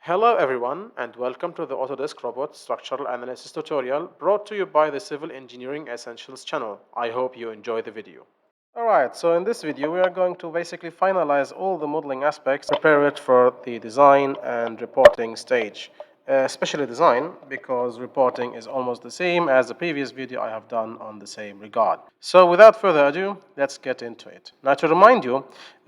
Hello everyone and welcome to the Autodesk Robot Structural Analysis tutorial brought to you by the Civil Engineering Essentials channel. I hope you enjoy the video. Alright, so in this video we are going to basically finalize all the modeling aspects, prepare it for the design and reporting stage. Especially design, because reporting is almost the same as the previous video I have done on the same regard. So without further ado, let's get into it. Now to remind you,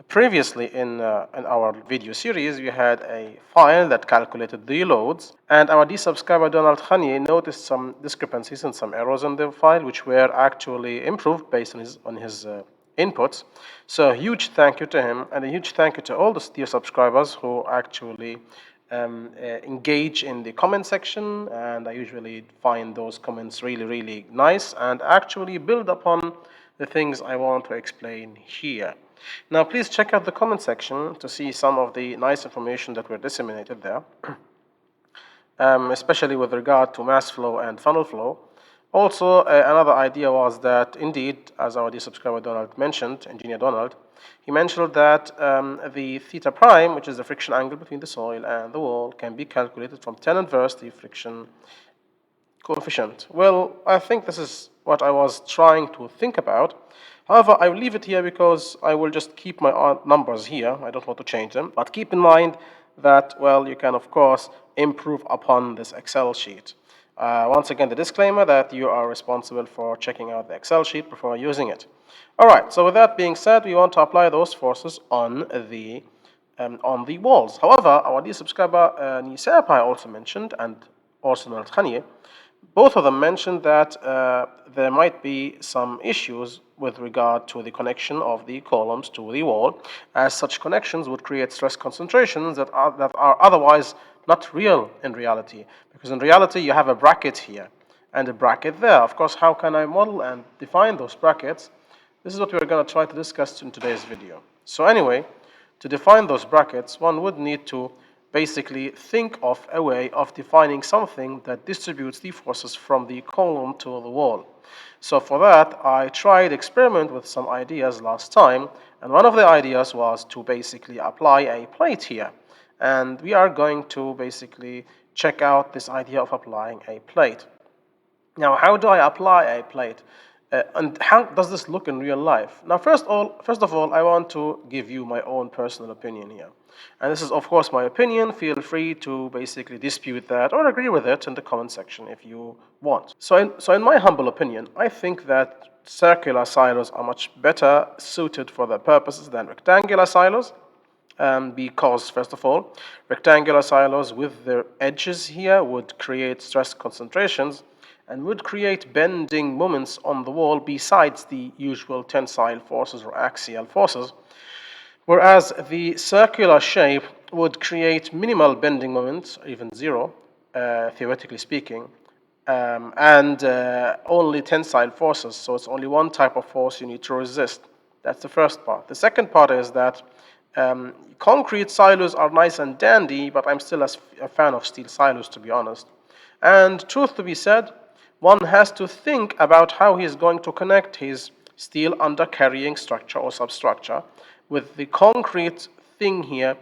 previously in our video series, we had a file that calculated the loads, and our D subscriber Donald Khani noticed some discrepancies and some errors in the file, which were actually improved based on his inputs. So a huge thank you to him, and a huge thank you to all the dear subscribers who actually engage in the comment section, and I usually find those comments really nice and actually build upon the things I want to explain here. Now please check out the comment section to see some of the nice information that were disseminated there, especially with regard to mass flow and funnel flow. Also, another idea was that indeed, as our dear subscriber Donald mentioned, Engineer Donald, he mentioned that the theta prime, which is the friction angle between the soil and the wall, can be calculated from tan inverse the friction coefficient. Well, I think this is what I was trying to think about. However, I will leave it here because I will just keep my numbers here. I don't want to change them. But keep in mind that, well, you can, of course, improve upon this Excel sheet. Once again, the disclaimer that you are responsible for checking out the Excel sheet before using it. All right, so with that being said, we want to apply those forces on the walls. However, our dear subscriber Nisa also mentioned, and also Nal Khaniye, both of them mentioned that there might be some issues with regard to the connection of the columns to the wall, as such connections would create stress concentrations that are otherwise not real in reality. Because in reality, you have a bracket here and a bracket there. Of course, how can I model and define those brackets? This is what we're going to try to discuss in today's video. So anyway, to define those brackets, one would need to basically think of a way of defining something that distributes the forces from the column to the wall. So for that, I tried experiment with some ideas last time, and one of the ideas was to basically apply a plate here. And we are going to basically check out this idea of applying a plate. Now, how do I apply a plate? And how does this look in real life? Now, first of all, I want to give you my own personal opinion here. And this is, of course, my opinion. Feel free to basically dispute that or agree with it in the comment section if you want. So in my humble opinion, I think that circular silos are much better suited for their purposes than rectangular silos. Because, first of all, rectangular silos with their edges here would create stress concentrations and would create bending moments on the wall besides the usual tensile forces or axial forces, whereas the circular shape would create minimal bending moments, even zero, theoretically speaking, and only tensile forces, so it's only one type of force you need to resist. That's the first part. The second part is that concrete silos are nice and dandy, but I'm still a fan of steel silos, to be honest. And truth to be said, one has to think about how he's going to connect his steel undercarrying structure or substructure with the concrete thing here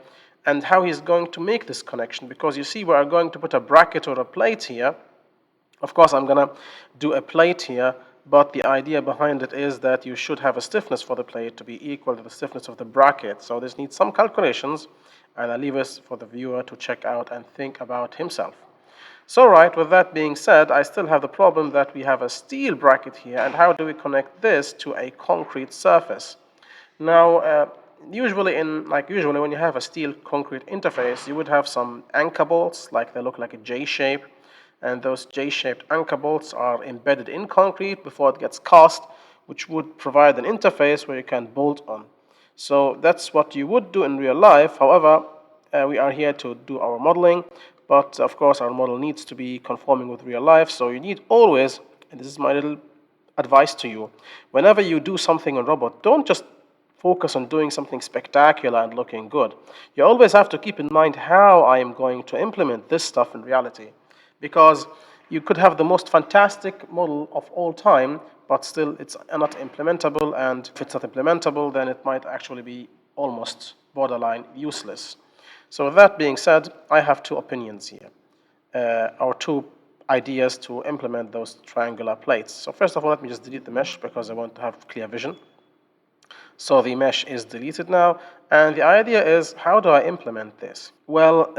and how he's going to make this connection. Because you see, we are going to put a bracket or a plate here. Of course, I'm going to do a plate here, but the idea behind it is that you should have a stiffness for the plate to be equal to the stiffness of the bracket. So this needs some calculations, and I leave this for the viewer to check out and think about himself. So right, with that being said, I still have the problem that we have a steel bracket here, and how do we connect this to a concrete surface? Now, usually when you have a steel concrete interface, you would have some anchor bolts, like they look like a J shape, and those J-shaped anchor bolts are embedded in concrete before it gets cast, which would provide an interface where you can bolt on. So that's what you would do in real life. However, we are here to do our modeling, but of course our model needs to be conforming with real life, so you need always, and this is my little advice to you, whenever you do something in robot, don't just focus on doing something spectacular and looking good. You always have to keep in mind how I am going to implement this stuff in reality, because you could have the most fantastic model of all time, but still it's not implementable, and if it's not implementable, then it might actually be almost borderline useless. So with that being said, I have two opinions here, or two ideas to implement those triangular plates. So first of all, let me just delete the mesh because I want to have clear vision. So the mesh is deleted now, and the idea is, how do I implement this? Well,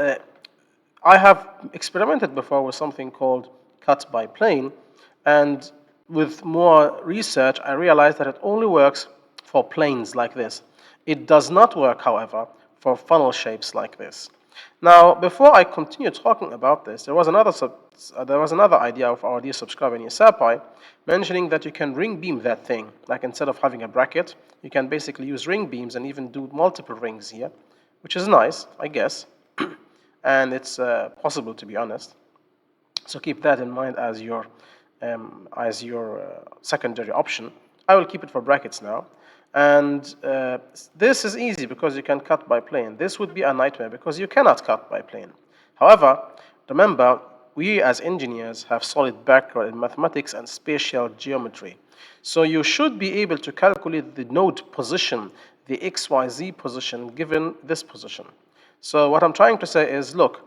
I have experimented before with something called cut by plane, and with more research, I realized that it only works for planes like this. It does not work, however, for funnel shapes like this. Now, before I continue talking about this, there was another idea of our dear subscriber in SUPRISE mentioning that you can ring beam that thing. Like instead of having a bracket, you can basically use ring beams and even do multiple rings here, which is nice, I guess, and it's possible, to be honest. So keep that in mind as your secondary option. I will keep it for brackets now. And this is easy because you can cut by plane. This would be a nightmare because you cannot cut by plane. However, remember, we as engineers have solid background in mathematics and spatial geometry. So you should be able to calculate the node position, the XYZ position, given this position. So what I'm trying to say is, look,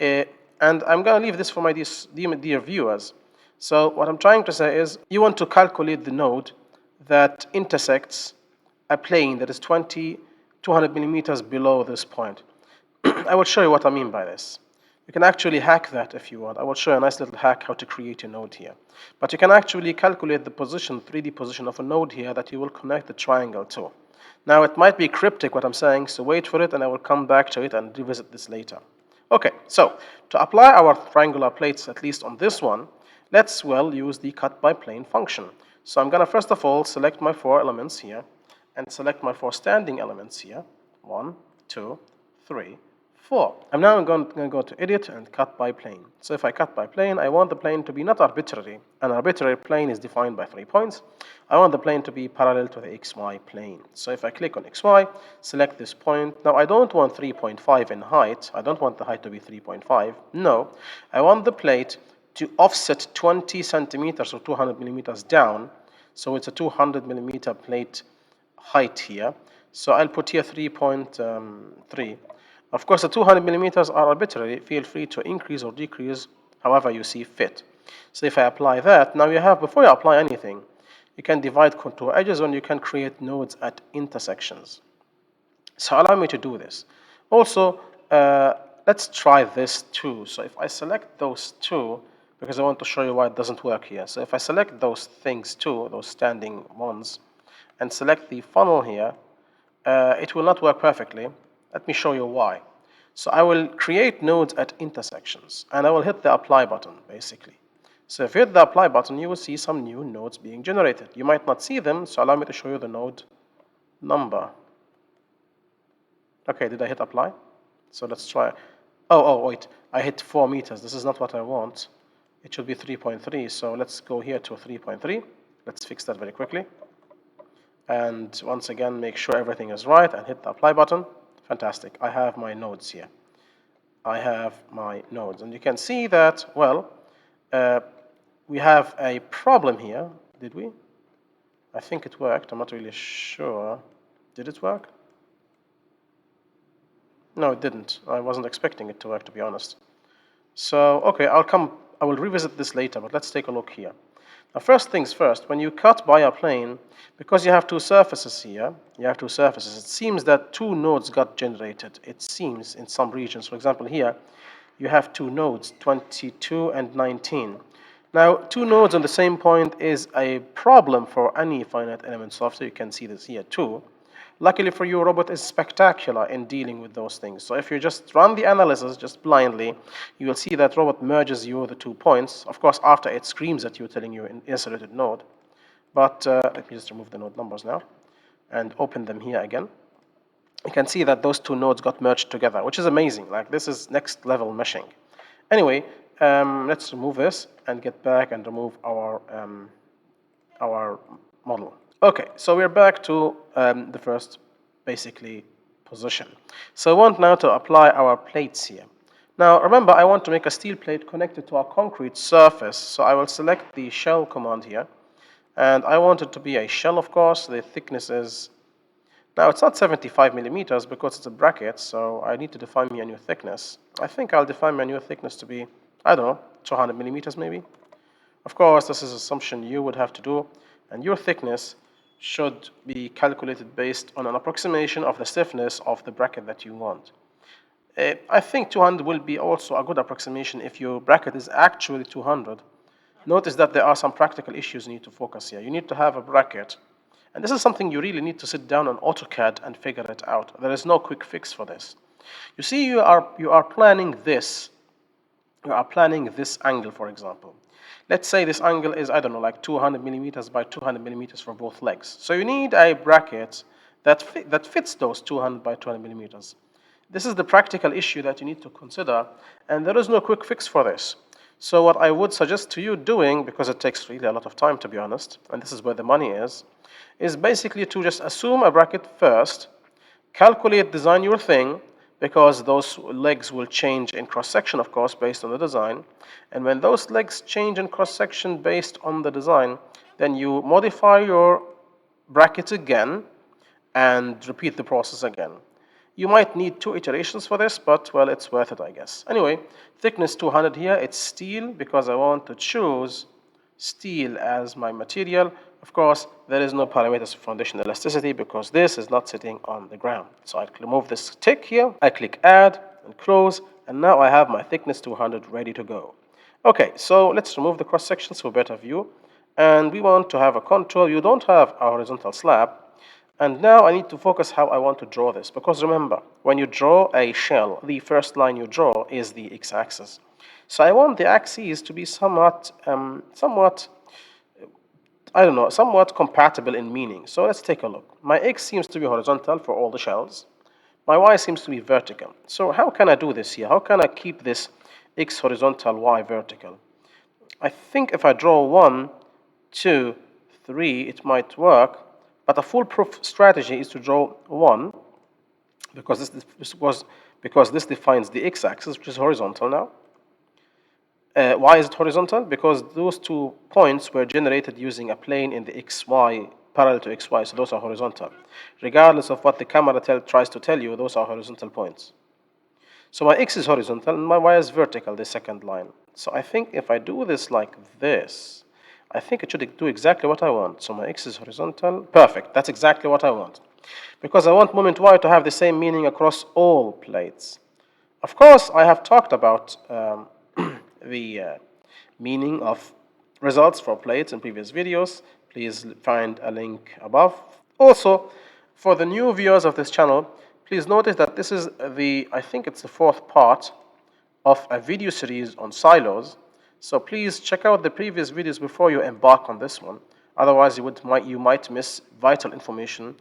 and I'm going to leave this for my dear viewers. So what I'm trying to say is, you want to calculate the node that intersects a plane that is 200 millimeters below this point. I will show you what I mean by this. You can actually hack that if you want. I will show you a nice little hack how to create a node here. But you can actually calculate the position, 3D position of a node here that you will connect the triangle to. Now, it might be cryptic what I'm saying, so wait for it and I will come back to it and revisit this later. Okay, so to apply our triangular plates, at least on this one, let's use the cut by plane function. So I'm going to first of all select my 4 elements here and select my 4 standing elements here. 1, 2, 3, 4. I'm now going to go to edit and cut by plane. So if I cut by plane, I want the plane to be not arbitrary. An arbitrary plane is defined by 3 points. I want the plane to be parallel to the XY plane. So if I click on XY, select this point. Now I don't want 3.5 in height. I don't want the height to be 3.5. No, I want the plate to offset 20 centimeters or 200 millimeters down. So it's a 200 millimeter plate height here. So I'll put here 3.3. Of course, the 200 millimeters are arbitrary. Feel free to increase or decrease however you see fit. So if I apply that, now you have, before you apply anything, you can divide contour edges and you can create nodes at intersections. So allow me to do this. Also, let's try this too. So if I select those two, because I want to show you why it doesn't work here. So if I select those things too, those standing ones, and select the funnel here, it will not work perfectly. Let me show you why. So I will create nodes at intersections, and I will hit the apply button, basically. So if you hit the apply button, you will see some new nodes being generated. You might not see them, so allow me to show you the node number. Okay, did I hit apply? So let's try. Oh, wait, I hit 4 meters. This is not what I want. It should be 3.3, so let's go here to 3.3. Let's fix that very quickly. And once again, make sure everything is right and hit the apply button. Fantastic. I have my nodes here. I have my nodes. And you can see that, well, we have a problem here. Did we? I think it worked. I'm not really sure. Did it work? No, it didn't. I wasn't expecting it to work, to be honest. So, okay, I will revisit this later, but let's take a look here. Now, first things first, when you cut by a plane, because you have 2 surfaces here, it seems that 2 nodes got generated. It seems in some regions. For example, here, you have 2 nodes, 22 and 19. Now, 2 nodes on the same point is a problem for any finite element software. You can see this here too. Luckily for you, Robot is spectacular in dealing with those things. So if you just run the analysis just blindly, you will see that Robot merges you the 2 points. Of course, after it screams at you, telling you an isolated node. But let me just remove the node numbers now and open them here again. You can see that those 2 nodes got merged together, which is amazing. Like, this is next level meshing. Anyway, let's remove this and get back and remove our model. Okay, so we're back to the first, basically, position. So I want now to apply our plates here. Now, remember, I want to make a steel plate connected to a concrete surface. So I will select the shell command here. And I want it to be a shell, of course. The thickness is Now, it's not 75 millimeters because it's a bracket, so I need to define me a new thickness. I think I'll define my new thickness to be, I don't know, 200 millimeters maybe. Of course, this is an assumption you would have to do, and your thickness should be calculated based on an approximation of the stiffness of the bracket that you want. I think 200 will be also a good approximation if your bracket is actually 200. Notice that there are some practical issues you need to focus here. You need to have a bracket, and this is something you really need to sit down on AutoCAD and figure it out. There is no quick fix for this. You see, you are planning this. You are planning this angle, for example. Let's say this angle is, I don't know, like 200 millimeters by 200 millimeters for both legs. So you need a bracket that fits those 200 by 200 millimeters. This is the practical issue that you need to consider, and there is no quick fix for this. So what I would suggest to you doing, because it takes really a lot of time to be honest, and this is where the money is basically to just assume a bracket first, calculate, design your thing, because those legs will change in cross-section, of course, based on the design. And when those legs change in cross-section based on the design, then you modify your bracket again and repeat the process again. You might need 2 iterations for this, but, well, it's worth it, I guess. Anyway, thickness 200 here, it's steel, because I want to choose steel as my material. Of course, there is no parameters for foundation elasticity because this is not sitting on the ground. So I remove this tick here, I click add and close, and now I have my thickness 200 ready to go. Okay, so let's remove the cross sections for better view. And we want to have a contour. You don't have a horizontal slab. And now I need to focus how I want to draw this, because remember, when you draw a shell, the first line you draw is the x-axis. So I want the axes to be somewhat compatible in meaning. So let's take a look. My x seems to be horizontal for all the shells. My y seems to be vertical. So how can I do this here? How can I keep this x horizontal, y vertical? I think if I draw 1, 2, 3, it might work. But a foolproof strategy is to draw 1, because this defines the x-axis, which is horizontal now. Why is it horizontal? Because those 2 points were generated using a plane in the xy, parallel to xy, so those are horizontal. Regardless of what the camera tries to tell you, those are horizontal points. So my x is horizontal and my y is vertical, the second line. So I think if I do this like this, I think it should do exactly what I want. So my x is horizontal. Perfect. That's exactly what I want. Because I want moment y to have the same meaning across all plates. Of course, I have talked about the meaning of results for plates in previous videos. Please find a link above. Also, for the new viewers of this channel, please notice that this is I think it's the 4th part of a video series on silos. So please check out the previous videos before you embark on this one. Otherwise, you might miss vital information,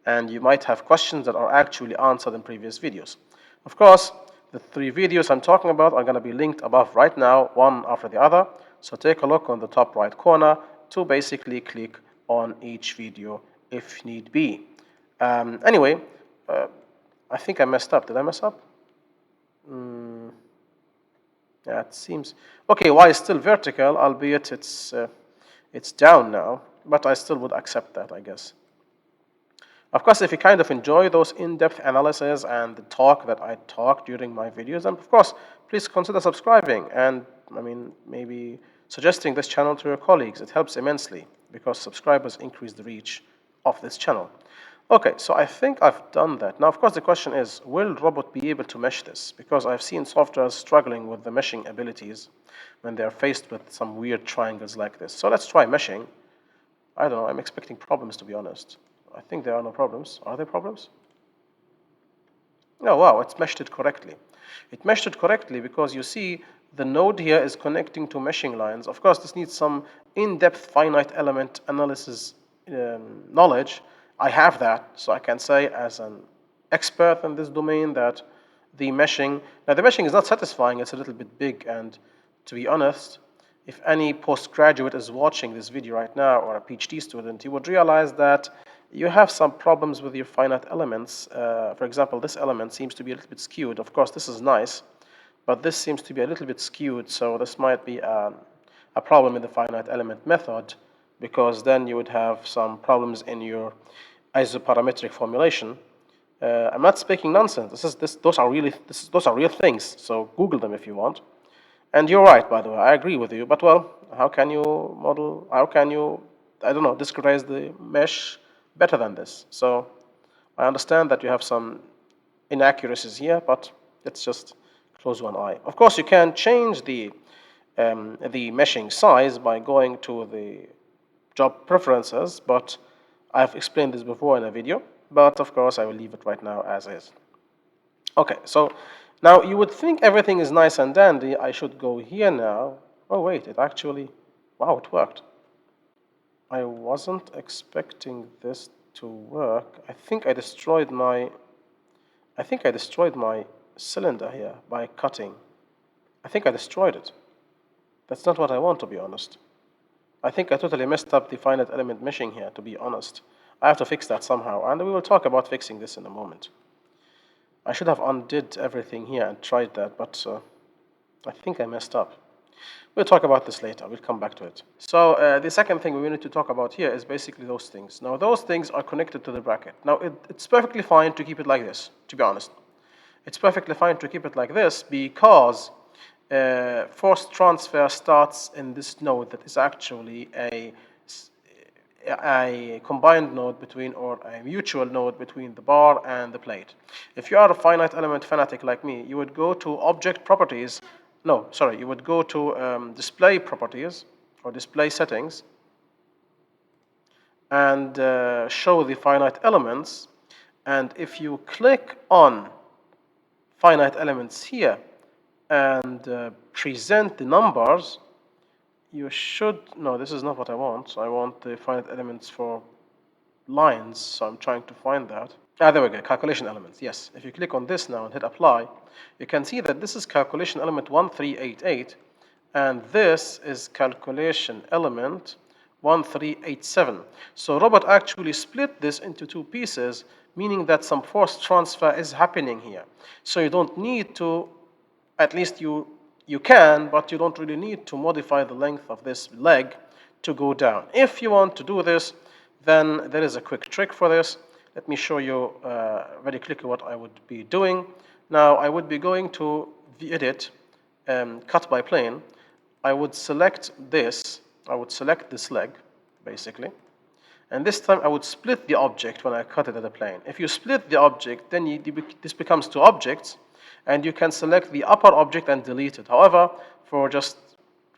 and you might have questions that are actually answered in previous videos. Of course, the 3 videos I'm talking about are going to be linked above right now, one after the other. So take a look on the top right corner to basically click on each video if need be. Anyway, I think I messed up. Did I mess up? Yeah, it seems okay. Y is still vertical, albeit it's down now, but I still would accept that, I guess. Of course, if you kind of enjoy those in-depth analysis and the talk that I talk during my videos, then of course, please consider subscribing and maybe suggesting this channel to your colleagues. It helps immensely because subscribers increase the reach of this channel. Okay, so I think I've done that. Now, of course, the question is, will Robot be able to mesh this? Because I've seen softwares struggling with the meshing abilities when they're faced with some weird triangles like this. So let's try meshing. I don't know, I'm expecting problems, to be honest. I think there are no problems. Are there problems? Oh, wow, it's meshed it correctly. It meshed it correctly because you see the node here is connecting to meshing lines. Of course, this needs some in-depth finite element analysis knowledge. I have that, so I can say as an expert in this domain that the meshing is not satisfying. It's a little bit big, and to be honest, if any postgraduate is watching this video right now or a PhD student, you would realize that you have some problems with your finite elements. For example, this element seems to be a little bit skewed. Of course, this is nice, but this seems to be a little bit skewed, so this might be a problem in the finite element method, because then you would have some problems in your isoparametric formulation. I'm not speaking nonsense. Those are real things. So Google them if you want. And you're right, by the way. I agree with you. But well, how can you model? How can you, I don't know, discretize the mesh better than this? So I understand that you have some inaccuracies here, but let's just close one eye. Of course, you can change the meshing size by going to the job preferences, but I've explained this before in a video. But of course, I will leave it right now as is. Okay, so now you would think everything is nice and dandy. I should go here now. Oh wait, it actually, wow, it worked. I wasn't expecting this to work. I think I destroyed my cylinder here by cutting. I think I destroyed it. That's not what I want, to be honest. I think I totally messed up the finite element meshing here, to be honest. I have to fix that somehow, and we will talk about fixing this in a moment. I should have undid everything here and tried that, but I think I messed up. We'll talk about this later. We'll come back to it. So the second thing we need to talk about here is basically those things. Now, those things are connected to the bracket. Now, it's perfectly fine to keep it like this, to be honest. It's perfectly fine to keep it like this because force transfer starts in this node that is actually a combined node between, or a mutual node between the bar and the plate. If you are a finite element fanatic like me, you would go to object properties. No, sorry, you would go to display properties or display settings and show the finite elements. And if you click on finite elements here and present the numbers, you should, no, this is not what I want. I want the finite elements for lines, so I'm trying to find that. There we go, calculation elements, yes. If you click on this now and hit apply, you can see that this is calculation element 1388, and this is calculation element 1387. So Robot actually split this into two pieces, meaning that some force transfer is happening here. So you don't need to, at least you can, but you don't really need to modify the length of this leg to go down. If you want to do this, then there is a quick trick for this. Let me show you very quickly what I would be doing. Now, I would be going to the edit, cut by plane. I would select this. I would select this leg, basically. And this time, I would split the object when I cut it at a plane. If you split the object, then this becomes two objects, and you can select the upper object and delete it. However, for just,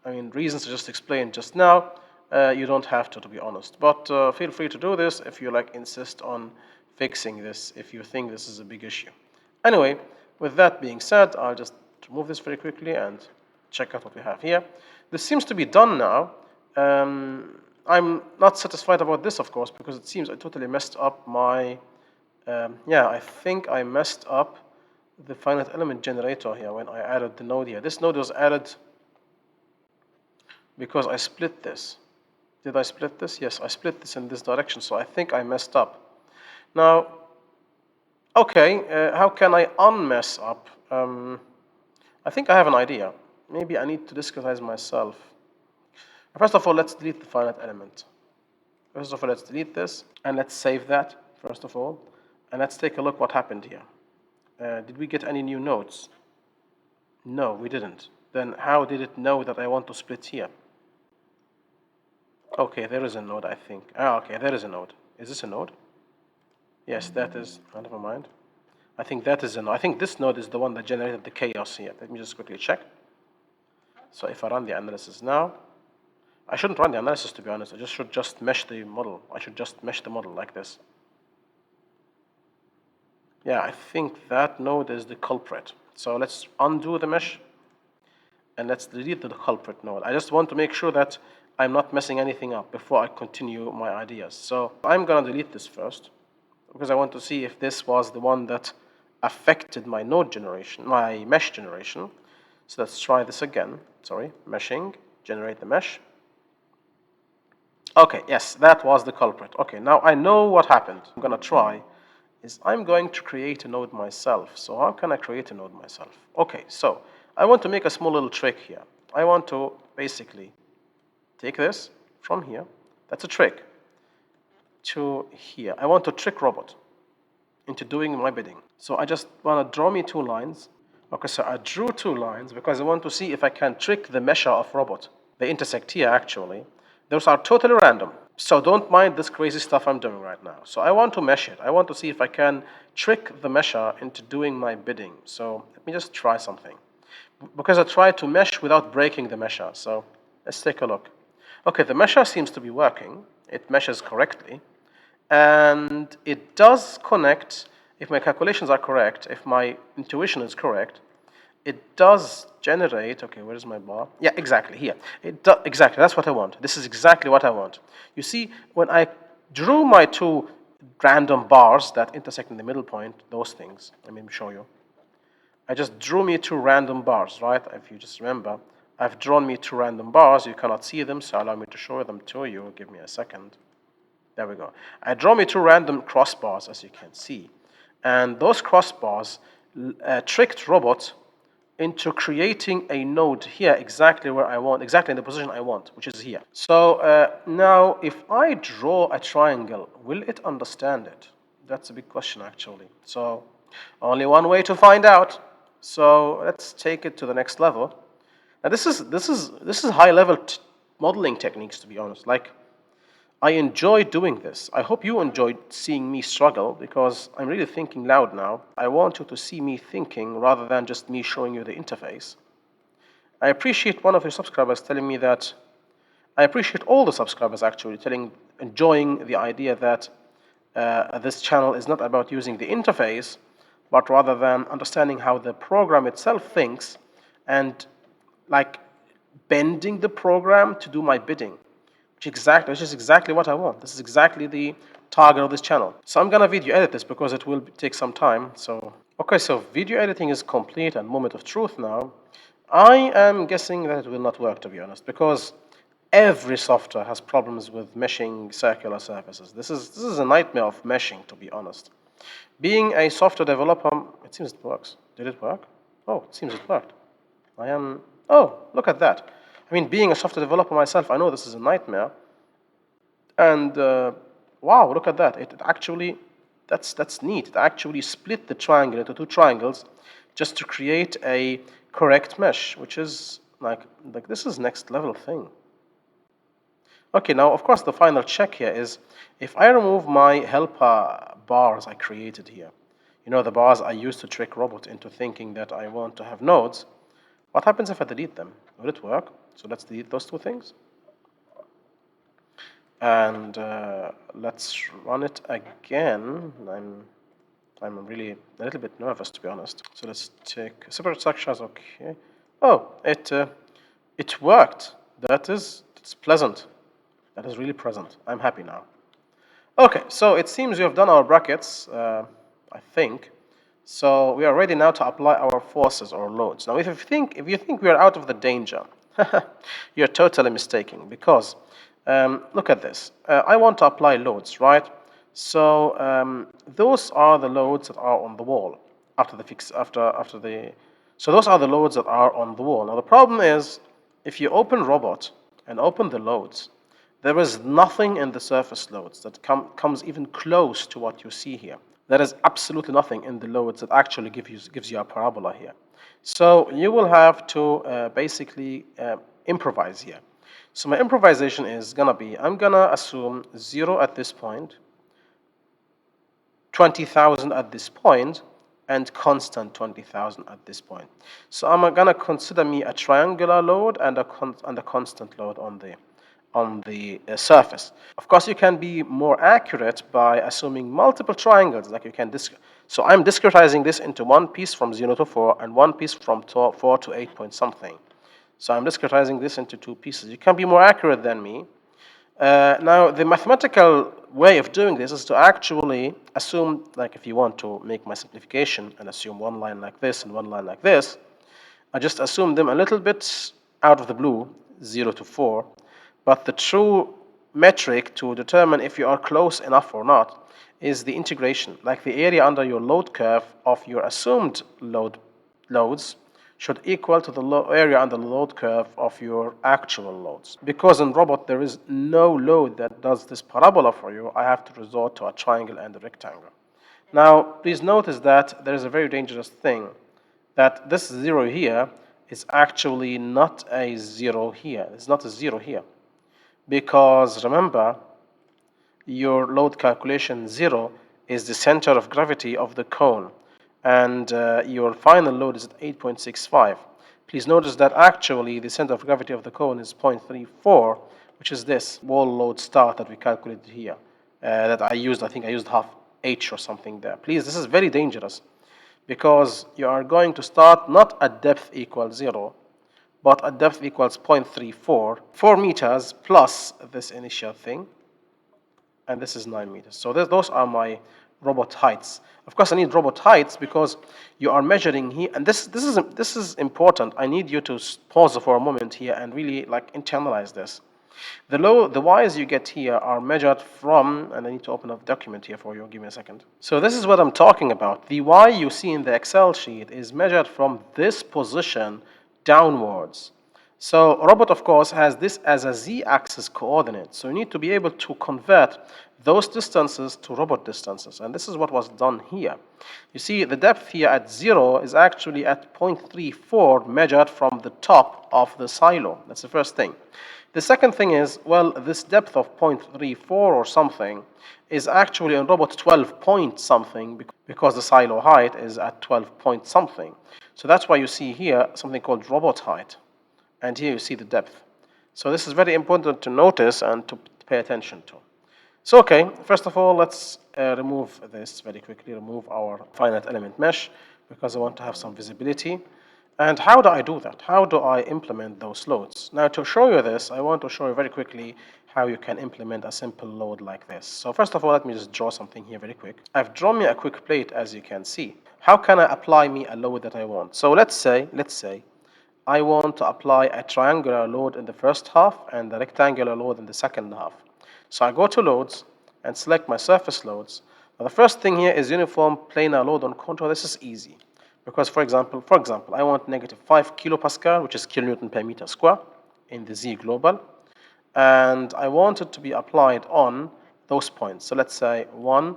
reasons I just explained just now, you don't have to be honest. But feel free to do this if you insist on fixing this, if you think this is a big issue. Anyway, with that being said, I'll just remove this very quickly and check out what we have here. This seems to be done now. I'm not satisfied about this, of course, because it seems I totally messed up my, I think I messed up the finite element generator here when I added the node here. This node was added because I split this. Did I split this? Yes, I split this in this direction, so I think I messed up. Now, okay, how can I unmess up? I think I have an idea. Maybe I need to discretize myself. First of all, let's delete the finite element. First of all, let's delete this, and let's save that, first of all. And let's take a look what happened here. Did we get any new nodes? No, we didn't. Then how did it know that I want to split here? Okay, there is a node, I think. Okay, there is a node. Is this a node? Yes, that is. Oh, never mind. I think that is a node. I think this node is the one that generated the chaos here. Let me just quickly check. So if I run the analysis now, I shouldn't run the analysis, to be honest. I should just mesh the model. I should just mesh the model like this. Yeah, I think that node is the culprit. So let's undo the mesh, and let's delete the culprit node. I just want to make sure that I'm not messing anything up before I continue my ideas. So I'm going to delete this first, because I want to see if this was the one that affected my node generation, my mesh generation. So let's try this again. Sorry, meshing, generate the mesh. Okay, yes, that was the culprit. Okay, now I know what happened. I'm going to try is I'm going to create a node myself. So how can I create a node myself? Okay, so I want to make a small little trick here. I want to basically take this from here. That's a trick. to here. I want to trick robot into doing my bidding. So I just want to draw me 2 lines. Okay, so I drew 2 lines because I want to see if I can trick the measure of robot. They intersect here actually. Those are totally random. So don't mind this crazy stuff I'm doing right now. So I want to mesh it. I want to see if I can trick the measure into doing my bidding. So let me just try something. Because I tried to mesh without breaking the measure. So let's take a look. Okay, the measure seems to be working. It meshes correctly. And it does connect, if my calculations are correct, if my intuition is correct, it does generate, okay, where is my bar? Yeah, exactly, here. Exactly, that's what I want. This is exactly what I want. You see, when I drew my 2 random bars that intersect in the middle point, those things, let me show you. I just drew me 2 random bars, right? If you just remember, I've drawn me 2 random bars. You cannot see them, so allow me to show them to you. Give me a second. There we go. I draw me 2 random crossbars, as you can see. And those crossbars tricked robot into creating a node here exactly where I want, exactly in the position I want, which is here. So now if I draw a triangle, will it understand it? That's a big question actually. So only one way to find out. So let's take it to the next level. Now this is high level modeling techniques, to be honest. Like, I enjoy doing this. I hope you enjoyed seeing me struggle because I'm really thinking loud now. I want you to see me thinking rather than just me showing you the interface. I appreciate one of your subscribers telling me that, I appreciate all the subscribers actually enjoying the idea that this channel is not about using the interface, but rather than understanding how the program itself thinks and like bending the program to do my bidding. Which is exactly what I want. This is exactly the target of this channel. So I'm gonna video edit this because it will take some time. So okay, so video editing is complete and moment of truth now. I am guessing that it will not work, to be honest, because every software has problems with meshing circular surfaces. This is a nightmare of meshing, to be honest. Being a software developer, it seems it works. Did it work? Oh, it seems it worked. Oh, look at that. I mean, being a software developer myself, I know this is a nightmare. And wow, look at that. It actually, that's neat. It actually split the triangle into 2 triangles just to create a correct mesh, which is like this is next level thing. Okay, now of course the final check here is if I remove my helper bars I created here, you know, the bars I used to trick robot into thinking that I want to have nodes, what happens if I delete them? Will it work? So let's delete those 2 things. And let's run it again. I'm really a little bit nervous, to be honest. So let's take separate structures. Okay. Oh, it worked. It's pleasant. That is really pleasant. I'm happy now. Okay, so it seems we have done our brackets, I think. So we are ready now to apply our forces or loads. Now, if you think we are out of the danger, you're totally mistaken because look at this. I want to apply loads, right? So those are the loads that are on the wall after the fix after the. So those are the loads that are on the wall. Now the problem is, if you open Robot and open the loads, there is nothing in the surface loads that comes even close to what you see here. There is absolutely nothing in the loads that actually gives you a parabola here. So you will have to basically improvise here. So my improvisation is gonna be, I'm gonna assume 0 at this point, 20,000 at this point, and constant 20,000 at this point. So I'm gonna consider me a triangular load and a constant load on the surface. Of course, you can be more accurate by assuming multiple triangles, like you can so I'm discretizing this into one piece from 0 to 4 and one piece from 4 to 8 point something. So I'm discretizing this into 2 pieces. You can be more accurate than me. Now, the mathematical way of doing this is to actually assume, like if you want to make my simplification and assume one line like this and one line like this, I just assume them a little bit out of the blue, 0 to 4. But the true metric to determine if you are close enough or not is the integration, like the area under your load curve of your assumed loads should equal to the area under the load curve of your actual loads. Because in robot there is no load that does this parabola for you, I have to resort to a triangle and a rectangle. Now, please notice that there is a very dangerous thing, that this 0 here is actually not a 0 here. It's not a 0 here. Because remember, your load calculation 0 is the center of gravity of the cone, and your final load is at 8.65. Please notice that actually the center of gravity of the cone is 0.34, which is this wall load start that we calculated here. That I think I used half h or something there. Please, this is very dangerous, because you are going to start not at depth equals 0, but at depth equals 0.34, 4 meters plus this initial thing, and this is 9 meters. So those are my robot heights. Of course, I need robot heights because you are measuring here, and this is important. I need you to pause for a moment here and really like internalize this. The y's you get here are measured from, and I need to open up the document here for you. Give me a second. So this is what I'm talking about. The y you see in the Excel sheet is measured from this position downwards. So robot, of course, has this as a z-axis coordinate. So you need to be able to convert those distances to robot distances. And this is what was done here. You see, the depth here at 0 is actually at 0.34 measured from the top of the silo. That's the first thing. The second thing is, well, this depth of 0.34 or something is actually in robot 12 point something, because the silo height is at 12 point something. So that's why you see here something called robot height. And here you see the depth. So this is very important to notice and to pay attention to. So okay, first of all, let's remove this very quickly, remove our finite element mesh, because I want to have some visibility. And how do I do that? How do I implement those loads? Now, to show you this, I want to show you very quickly how you can implement a simple load like this. So first of all, let me just draw something here very quick. I've drawn me a quick plate, as you can see. How can I apply me a load that I want? So let's say I want to apply a triangular load in the first half and the rectangular load in the second half. So I go to loads and select my surface loads. Now the first thing here is uniform planar load on contour. This is easy because, for example, I want -5 kilopascal, which is kilonewton per meter square in the Z global, and I want it to be applied on those points. So let's say 1,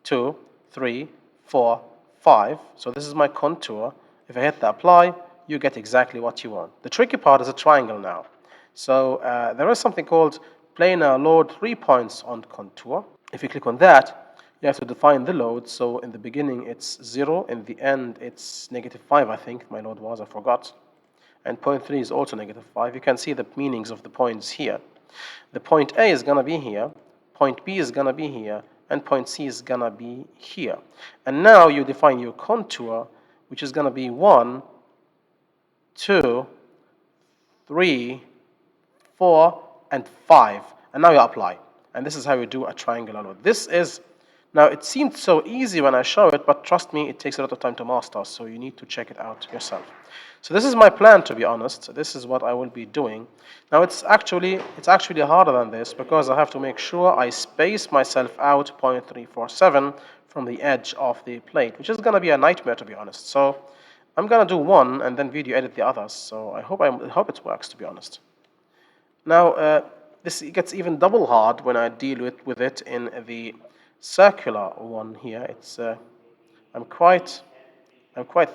2, 3, 4, 5. So this is my contour. If I hit the apply, you get exactly what you want. The tricky part is a triangle now. So there is something called planar load 3 points on contour. If you click on that, you have to define the load. So in the beginning it's 0, in the end it's -5, I think my load was, I forgot. And point 3 is also -5. You can see the meanings of the points here. The point A is gonna be here, point B is gonna be here, and point C is gonna be here. And now you define your contour, which is gonna be 1, 2, 3, 4, and 5. And now you apply. And this is how you do a triangular load. Now it seemed so easy when I show it, but trust me, it takes a lot of time to master, so you need to check it out yourself. So this is my plan, to be honest. This is what I will be doing. Now it's actually harder than this, because I have to make sure I space myself out 0.347 from the edge of the plate, which is going to be a nightmare, to be honest. So I'm going to do one and then video edit the others. So I hope it works, to be honest. Now this gets even double hard when I deal with it in the circular one here. It's I'm quite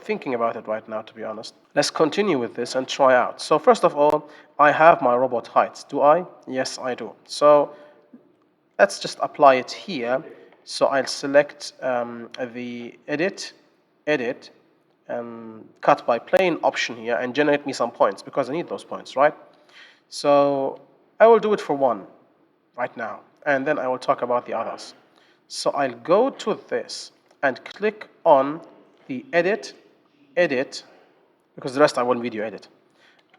thinking about it right now, to be honest. Let's continue with this and try out. So first of all, I have my robot heights. Do I? Yes, I do. So let's just apply it here. So I'll select the edit, and cut by plane option here and generate me some points, because I need those points, right? So I will do it for one right now, and then I will talk about the others. So I'll go to this and click on the edit, because the rest I won't video edit.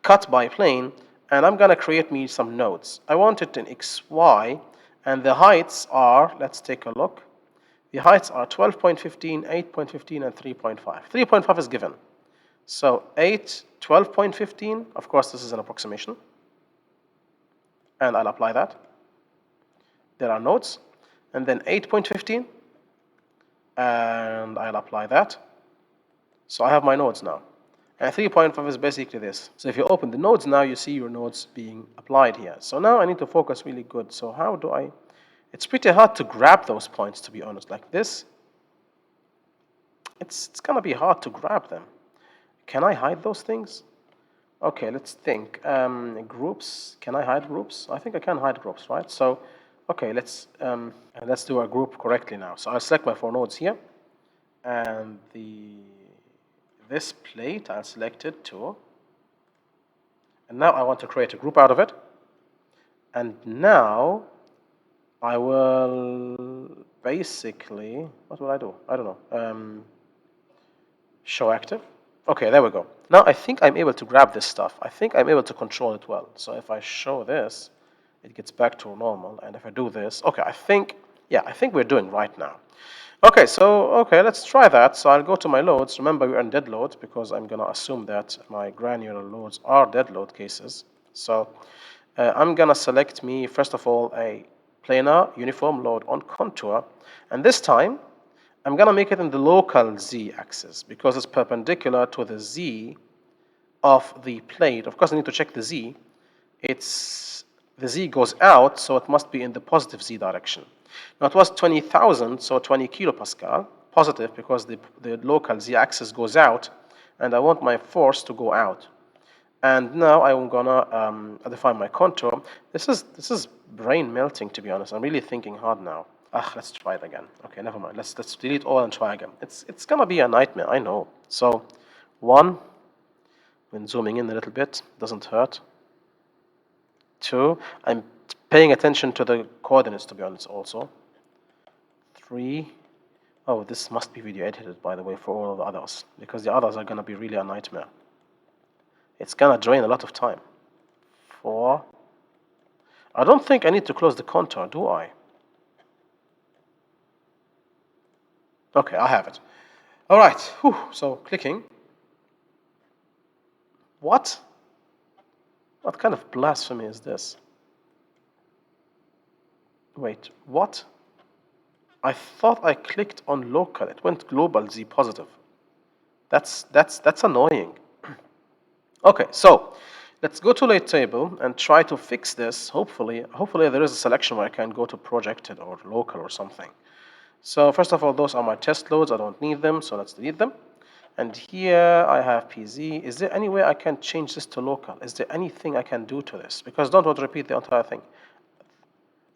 Cut by plane, and I'm gonna create me some nodes. I want it in XY, and the heights are, let's take a look. The heights are 12.15, 8.15, and 3.5. 3.5 is given. So 8, 12.15, of course this is an approximation. And I'll apply that. There are nodes. And then 8.15, and I'll apply that. So I have my nodes now. And 3.5 is basically this. So if you open the nodes now, you see your nodes being applied here. So now I need to focus really good. So how do I? It's pretty hard to grab those points, to be honest. Like this, it's gonna be hard to grab them. Can I hide those things? Okay, let's think. Groups. Can I hide groups? I think I can hide groups, right? So, okay, let's do our group correctly now. So I'll select my 4 nodes here, and this plate I'll select it too. And now I want to create a group out of it. And now I will basically, what will I do? I don't know. Show active. Okay, there we go. Now I think I'm able to grab this stuff. I think I'm able to control it well. So if I show this, it gets back to normal. And if I do this, okay, I think we're doing right now. Okay, let's try that. So I'll go to my loads. Remember, we're in dead loads because I'm going to assume that my granular loads are dead load cases. So I'm going to select me, first of all, a planar uniform load on contour. And this time, I'm going to make it in the local z-axis because it's perpendicular to the z of the plate. Of course, I need to check the z. The z goes out, so it must be in the positive z direction. Now, it was 20,000, so 20 kilopascal, positive because the local z-axis goes out, and I want my force to go out. And now I'm gonna define my contour. This is brain melting, to be honest. I'm really thinking hard now. Let's try it again. Okay, never mind. Let's delete all and try again. It's gonna be a nightmare, I know. So, 1, when zooming in a little bit, doesn't hurt. 2, I'm paying attention to the coordinates, to be honest, also. 3, oh, this must be video edited, by the way, for all of the others, because the others are gonna be really a nightmare. It's gonna drain a lot of time. 4, I don't think I need to close the contour, do I? Okay, I have it. All right, so clicking. What? What kind of blasphemy is this? Wait, what? I thought I clicked on local. It went global Z positive. That's annoying. Okay, so let's go to late table and try to fix this. Hopefully there is a selection where I can go to projected or local or something. So first of all, those are my test loads. I don't need them, so let's delete them. And here I have PZ. Is there any way I can change this to local? Is there anything I can do to this? Because don't want to repeat the entire thing.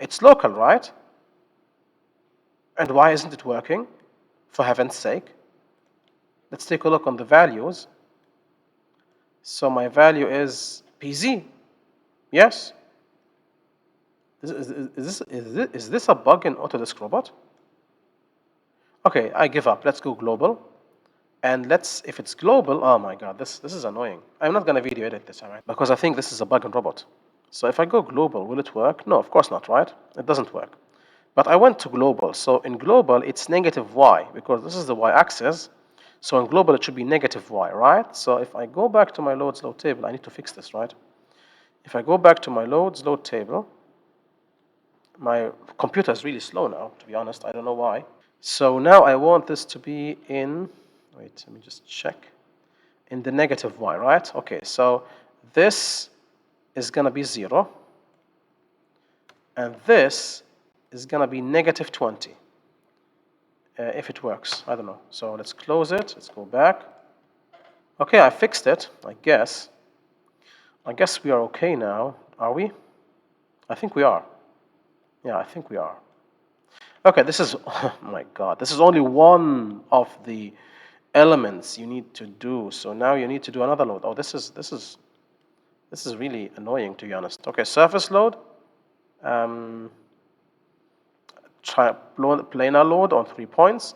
It's local, right? And why isn't it working? For heaven's sake. Let's take a look on the values. So my value is PZ. Yes? Is this a bug in Autodesk Robot? Okay, I give up. Let's go global. And if it's global, oh my God, this is annoying. I'm not going to video edit this, all right? Because I think this is a bug in Robot. So if I go global, will it work? No, of course not, right? It doesn't work. But I went to global. So in global, it's negative y, because this is the y-axis. So in global, it should be negative y, right? So if I go back to my loads load table, I need to fix this, right? If I go back to my loads load table, my computer is really slow now, to be honest. I don't know why. So now I want this to be in, wait, let me just check. In the negative y, right? Okay, so this is going to be 0. And this is going to be negative 20. If it works, I don't know. So let's close it. Let's go back. Okay, I fixed it, I guess. I guess we are okay now. Are we? I think we are. Yeah, I think we are. Okay, this is, oh my God, this is only one of the elements you need to do. So now you need to do another load. Oh, this is really annoying, to be honest. Okay, surface load. Planar load on 3 points.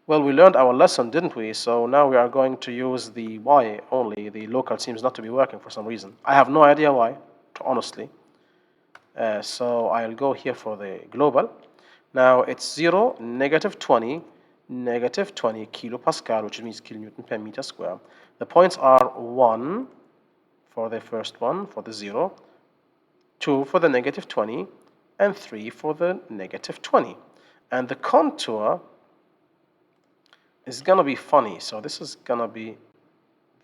Well, we learned our lesson, didn't we? So now we are going to use the y only. The local seems not to be working for some reason. I have no idea why, honestly. So I'll go here for the global. Now it's 0, negative 20 kilopascal, which means kilonewton per meter square. The points are 1 for the first one, for the 0, 2 for the negative 20, and 3 for the negative 20. And the contour is going to be funny. So this is going to be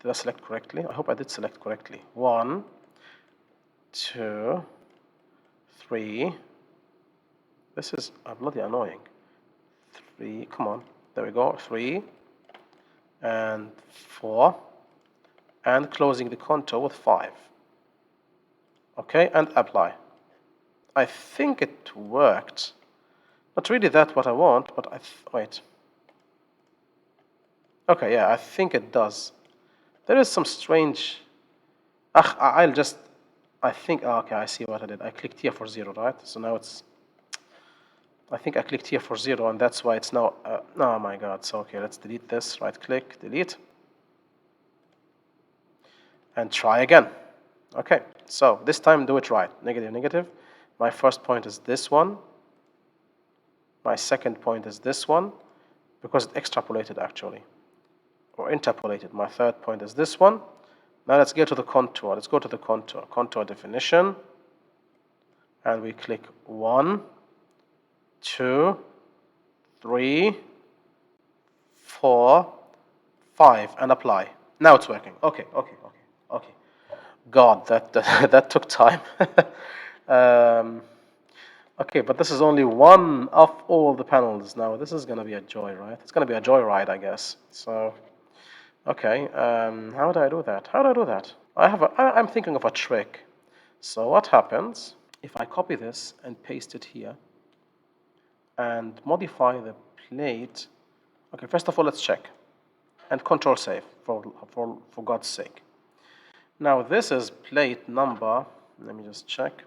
Did I select correctly? I hope I did select correctly. 1, 2, 3. This is bloody annoying. 3, come on. There we go. 3 and 4. And closing the contour with 5. Okay, and apply. I think it worked. Not really that what I want, but wait. Okay, yeah, I think it does. There is some strange. I'll just. I think. Okay, I see what I did. I clicked here for 0, right? So now it's. I think I clicked here for 0, and that's why it's now. Oh my God. So okay, let's delete this. Right click, delete, and try again. Okay. So this time do it right. Negative, negative. My first point is this one. My second point is this one, because it extrapolated actually, or interpolated. My third point is this one. Now let's get to the contour. Let's go to the contour. Contour definition. And we click 1, 2, 3, 4, 5, and apply. Now it's working. Okay. God, that took time. Okay, but this is only one of all the panels. Now this is going to be a joy, right? It's going to be a joyride, I guess. So, okay, how do I do that? How do I do that? I'm thinking of a trick. So what happens if I copy this and paste it here and modify the plate? Okay, first of all, let's check and control save for God's sake. Now this is plate number. Let me just check.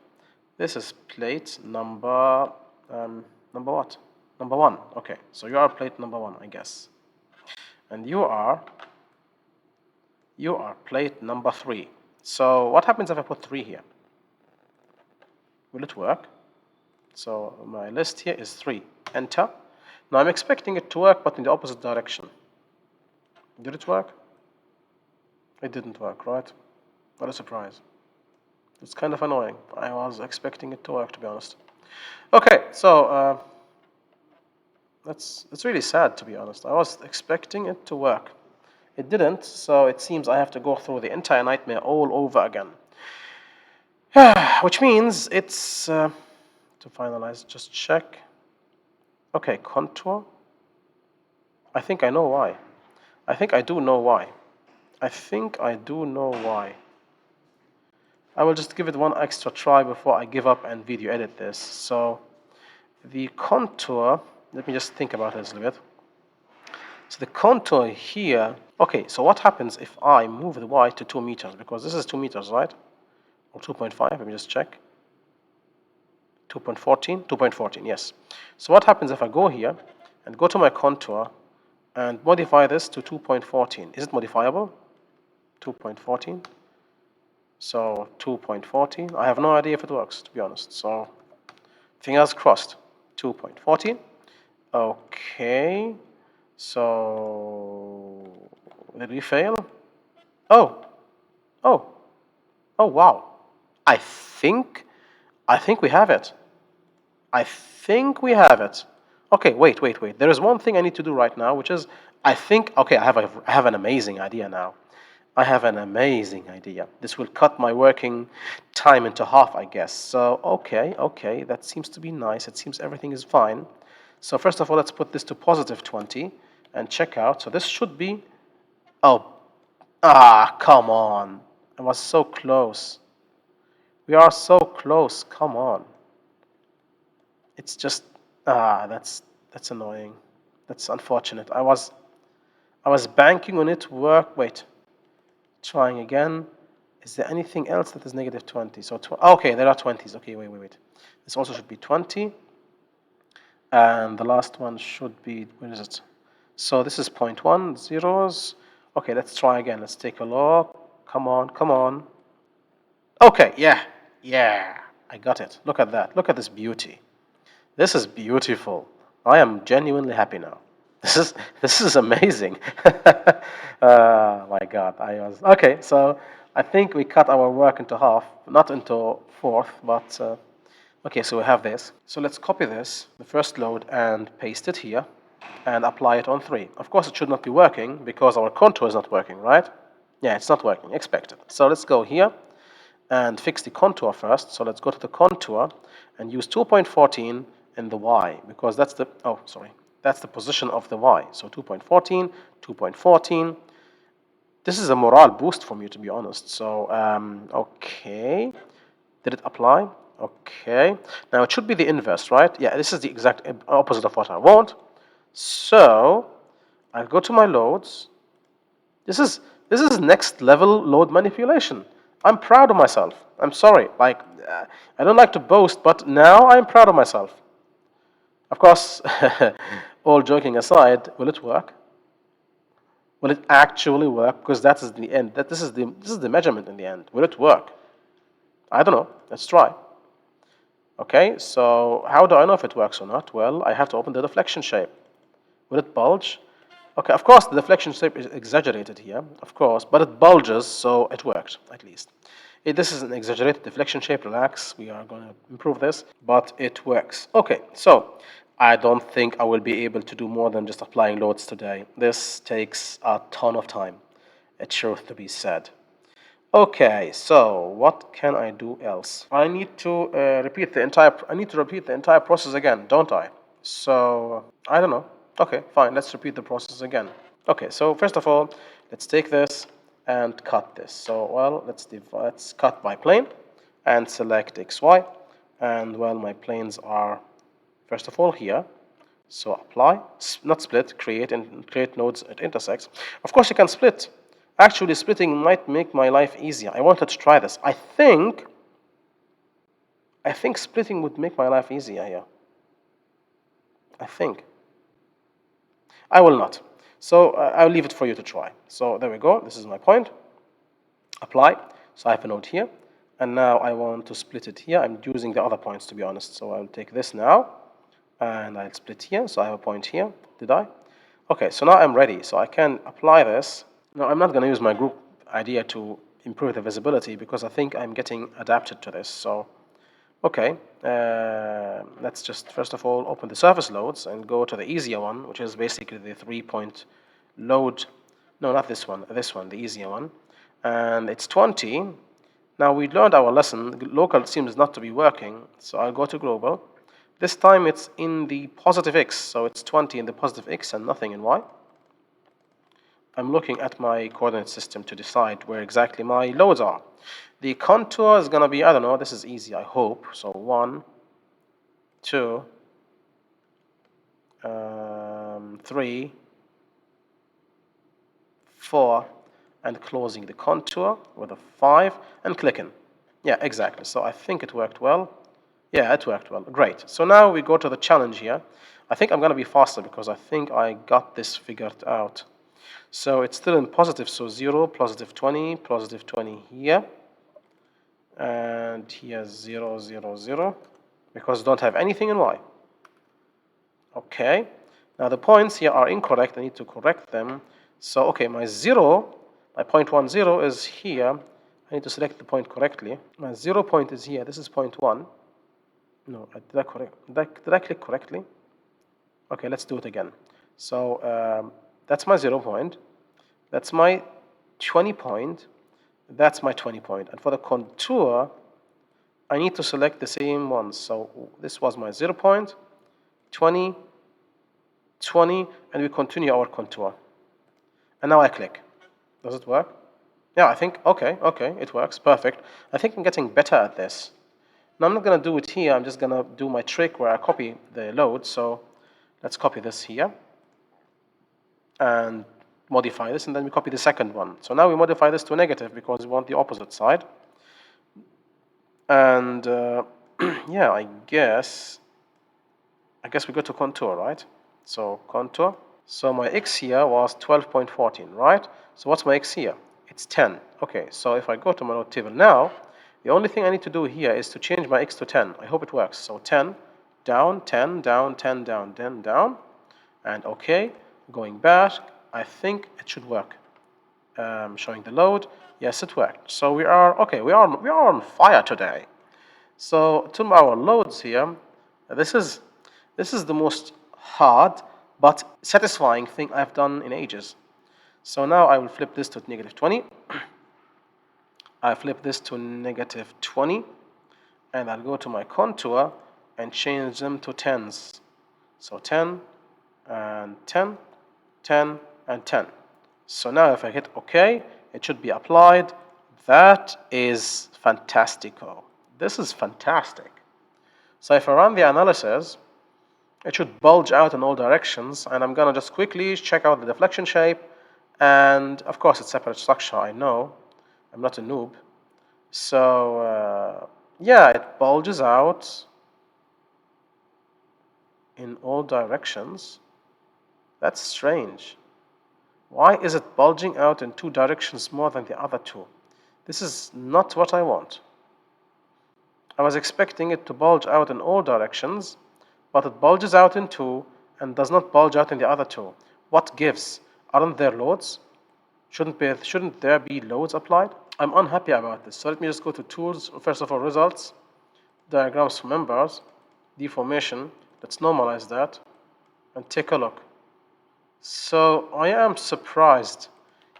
This is plate number number what? Number 1. Okay, so you are plate number 1, I guess, and you are plate number 3. So what happens if I put 3 here? Will it work? So my list here is 3. Enter. Now I'm expecting it to work, but in the opposite direction. Did it work? It didn't work, right? What a surprise. It's kind of annoying. I was expecting it to work, to be honest. Okay, so it's really sad, to be honest. I was expecting it to work. It didn't, so it seems I have to go through the entire nightmare all over again. Which means it's, to finalize, just check. Okay, contour. I think I know why. I think I do know why. I will just give it one extra try before I give up and video edit this. So the contour, let me just think about it a little bit. So the contour here, okay, so what happens if I move the y to 2 meters? Because this is 2 meters, right? Or 2.5, let me just check. 2.14, 2.14, yes. So what happens if I go here and go to my contour and modify this to 2.14? Is it modifiable? 2.14. So 2.14. I have no idea if it works, to be honest. So fingers crossed. 2.14. Okay. So did we fail? Oh. Wow. I think we have it. Okay, wait. There is one thing I need to do right now, which is okay, I have an amazing idea now. This will cut my working time into half, I guess. So, okay, that seems to be nice. It seems everything is fine. So first of all, let's put this to positive 20 and check out. So this should be, come on. I was so close. We are so close, come on. It's just, that's annoying. That's unfortunate. I was banking on it to work. Wait. Trying again. Is there anything else that is negative 20? So, okay, there are 20s. Okay, wait. This also should be 20. And the last one should be, where is it? So this is 0.1, zeros. Okay, let's try again. Let's take a look. Come on. Okay, yeah. I got it. Look at that. Look at this beauty. This is beautiful. I am genuinely happy now. This is amazing. My God, okay. So I think we cut our work into half, not into fourth, but okay. So we have this. So let's copy this, the first load, and paste it here, and apply it on 3. Of course, it should not be working because our contour is not working, right? Yeah, it's not working, expected. So let's go here and fix the contour first. So let's go to the contour and use 2.14 in the Y, because that's the, oh, sorry, that's the position of the Y. So 2.14, 2.14. This is a morale boost for me, to be honest. So, okay. Did it apply? Okay. Now it should be the inverse, right? Yeah, this is the exact opposite of what I want. So I'll go to my loads. This is next level load manipulation. I'm proud of myself. I'm sorry. Like, I don't like to boast, but now I'm proud of myself. Of course, all joking aside, will it work? Will it actually work? Because that is the end. This is the measurement in the end. Will it work? I don't know. Let's try. Okay, so how do I know if it works or not? Well, I have to open the deflection shape. Will it bulge? Okay, of course, the deflection shape is exaggerated here, of course, but it bulges, so it worked, at least. This is an exaggerated deflection shape. Relax, we are going to improve this, but it works. Okay, so I don't think I will be able to do more than just applying loads today. This takes a ton of time, it's truth to be said. Okay, so what can I do else? I need to repeat the entire process again, don't I? So I don't know. Okay, fine. Let's repeat the process again. Okay, so first of all, let's take this and cut this. So well, let's cut by plane and select XY. And well, my planes are first of all here. So apply, not split, create and create nodes at intersects. Of course, you can split. Actually, splitting might make my life easier. I wanted to try this. I think splitting would make my life easier here. I think. I will not. So I'll leave it for you to try. So there we go. This is my point. Apply. So I have a node here. And now I want to split it here. I'm using the other points, to be honest. So I'll take this now. And I'll split here. So I have a point here. Did I? Okay, so now I'm ready. So I can apply this. Now, I'm not going to use my group idea to improve the visibility because I think I'm getting adapted to this. So, okay, let's just first of all open the surface loads and go to the easier one, which is basically the 3-point load. No, not this one, the easier one. And it's 20. Now, we learned our lesson. Local seems not to be working, so I'll go to global. This time it's in the positive x, so it's 20 in the positive x and nothing in y. I'm looking at my coordinate system to decide where exactly my loads are. The contour is going to be, I don't know, this is easy, I hope. So 1, 2, 3, 4, and closing the contour with a 5 and clicking. Yeah, exactly. So I think it worked well. Yeah, it worked well. Great. So now we go to the challenge here. I think I'm going to be faster because I think I got this figured out. So it's still in positive, so 0, positive 20 here. And here 0, 0, 0, because I don't have anything in y. Okay. Now the points here are incorrect. I need to correct them. So, okay, my 0, my point 1, 0 is here. I need to select the point correctly. My 0 point is here. This is point 1. No, did I click correctly? Okay, let's do it again. So that's my 0 point. That's my 20 point. That's my 20 point. And for the contour, I need to select the same ones. So this was my 0 point, 20, 20, and we continue our contour. And now I click. Does it work? Yeah, I think, okay, it works, perfect. I think I'm getting better at this. Now I'm not going to do it here. I'm just going to do my trick where I copy the load. So let's copy this here and modify this, and then we copy the second one. So now we modify this to negative because we want the opposite side. And yeah, I guess we go to contour, right? So contour. So my x here was 12.14, right? So what's my x here? It's 10. Okay, so if I go to my node table now, the only thing I need to do here is to change my x to 10. I hope it works. So 10, down, 10, down, 10, down, 10, down. And okay, going back, I think it should work. Showing the load. Yes, it worked. So we are, okay, we are on fire today. So to our loads here, this is the most hard but satisfying thing I've done in ages. So now I will flip this to negative 20. I flip this to negative 20, and I'll go to my contour and change them to tens. So 10 and 10, 10 and 10. So now if I hit OK, it should be applied. That is fantastico. This is fantastic. So if I run the analysis, it should bulge out in all directions, and I'm gonna just quickly check out the deflection shape. And of course it's separate structure, I know. I'm not a noob. So yeah, it bulges out in all directions. That's strange. Why is it bulging out in two directions more than the other two? This is not what I want. I was expecting it to bulge out in all directions, but it bulges out in two and does not bulge out in the other two. What gives? Aren't there loads? Shouldn't there be loads applied? I'm unhappy about this. So let me just go to Tools, first of all, Results, Diagrams for Members, Deformation. Let's normalize that and take a look. So I am surprised,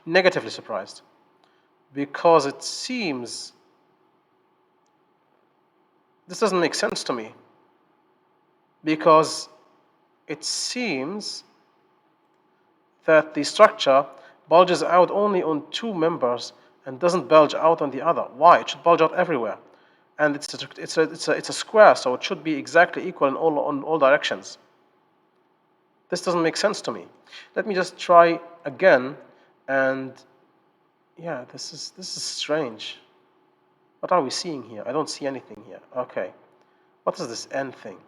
negatively surprised, because it seems this doesn't make sense to me, because it seems that the structure bulges out only on two members and doesn't bulge out on the other. Why? It should bulge out everywhere, and it's a square, so it should be exactly equal in all directions. This doesn't make sense to me. Let me just try again, and yeah, this is strange. What are we seeing here? I don't see anything here. Okay. What is this N thing?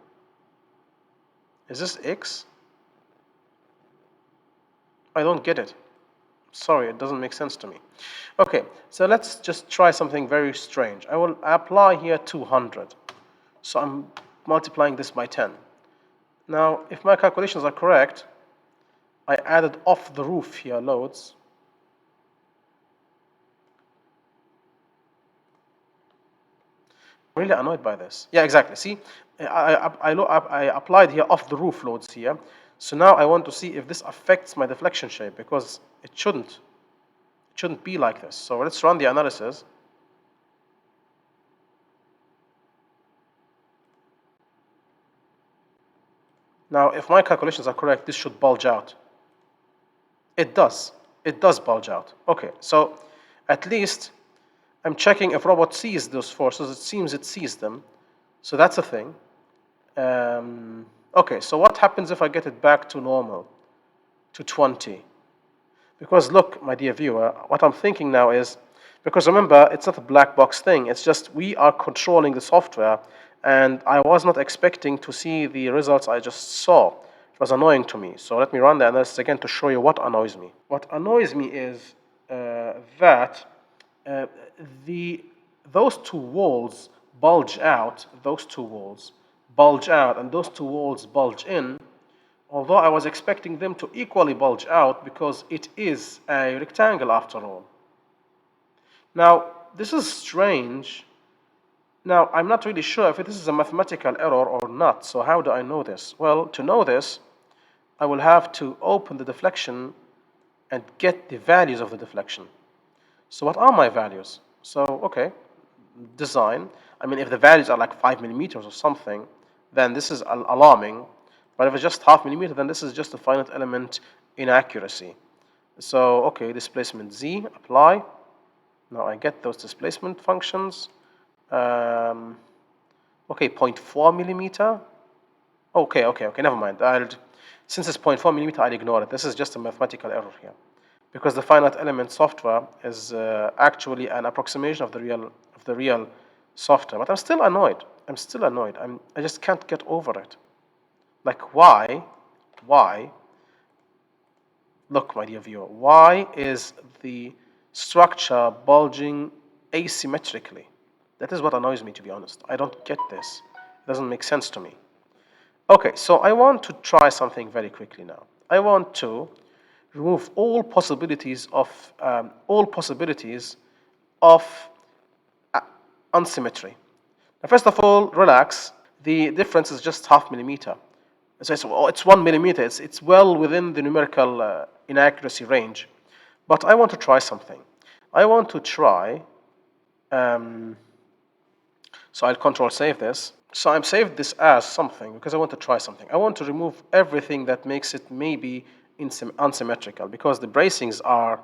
Is this X? I don't get it. Sorry, it doesn't make sense to me. Okay, so let's just try something very strange. I will apply here 200. So I'm multiplying this by 10. Now, if my calculations are correct, I added off the roof here loads. I'm really annoyed by this. Yeah, exactly. See, I applied here off the roof loads here. So now I want to see if this affects my deflection shape, because it shouldn't. It shouldn't be like this. So let's run the analysis. Now, if my calculations are correct, this should bulge out. It does. It does bulge out. Okay, so at least I'm checking if robot sees those forces. It seems it sees them. So that's a thing. Okay, so what happens if I get it back to normal, to 20? Because look, my dear viewer, what I'm thinking now is, because remember, it's not a black box thing. It's just we are controlling the software, and I was not expecting to see the results I just saw. It was annoying to me. So let me run the analysis again to show you what annoys me. What annoys me is that those two walls bulge out, those two walls bulge out, and those two walls bulge in, although I was expecting them to equally bulge out because it is a rectangle after all. Now, this is strange. Now, I'm not really sure if this is a mathematical error or not, so how do I know this? Well, to know this, I will have to open the deflection and get the values of the deflection. So what are my values? So, okay, design. I mean, if the values are like 5 millimeters or something, then this is alarming. But if it's just half millimeter, then this is just a finite element inaccuracy. So, okay, displacement Z, apply. Now I get those displacement functions. Okay, 0.4 millimeter. Okay, never mind. Since it's 0.4 millimeter, I'll ignore it. This is just a mathematical error here, because the finite element software is actually an approximation of the real software. But I'm still annoyed. I just can't get over it. Like, why? Look, my dear viewer, why is the structure bulging asymmetrically? That is what annoys me, to be honest. I don't get this. It doesn't make sense to me. Okay, so I want to try something very quickly now. I want to remove all possibilities of unsymmetry. Now, first of all, relax. The difference is just half millimeter. So it's 1 millimeter. It's well within the numerical inaccuracy range. But I want to try something. I want to try, so I'll control save this. So I'm saved this as something because I want to try something. I want to remove everything that makes it maybe unsymmetrical, because the bracings are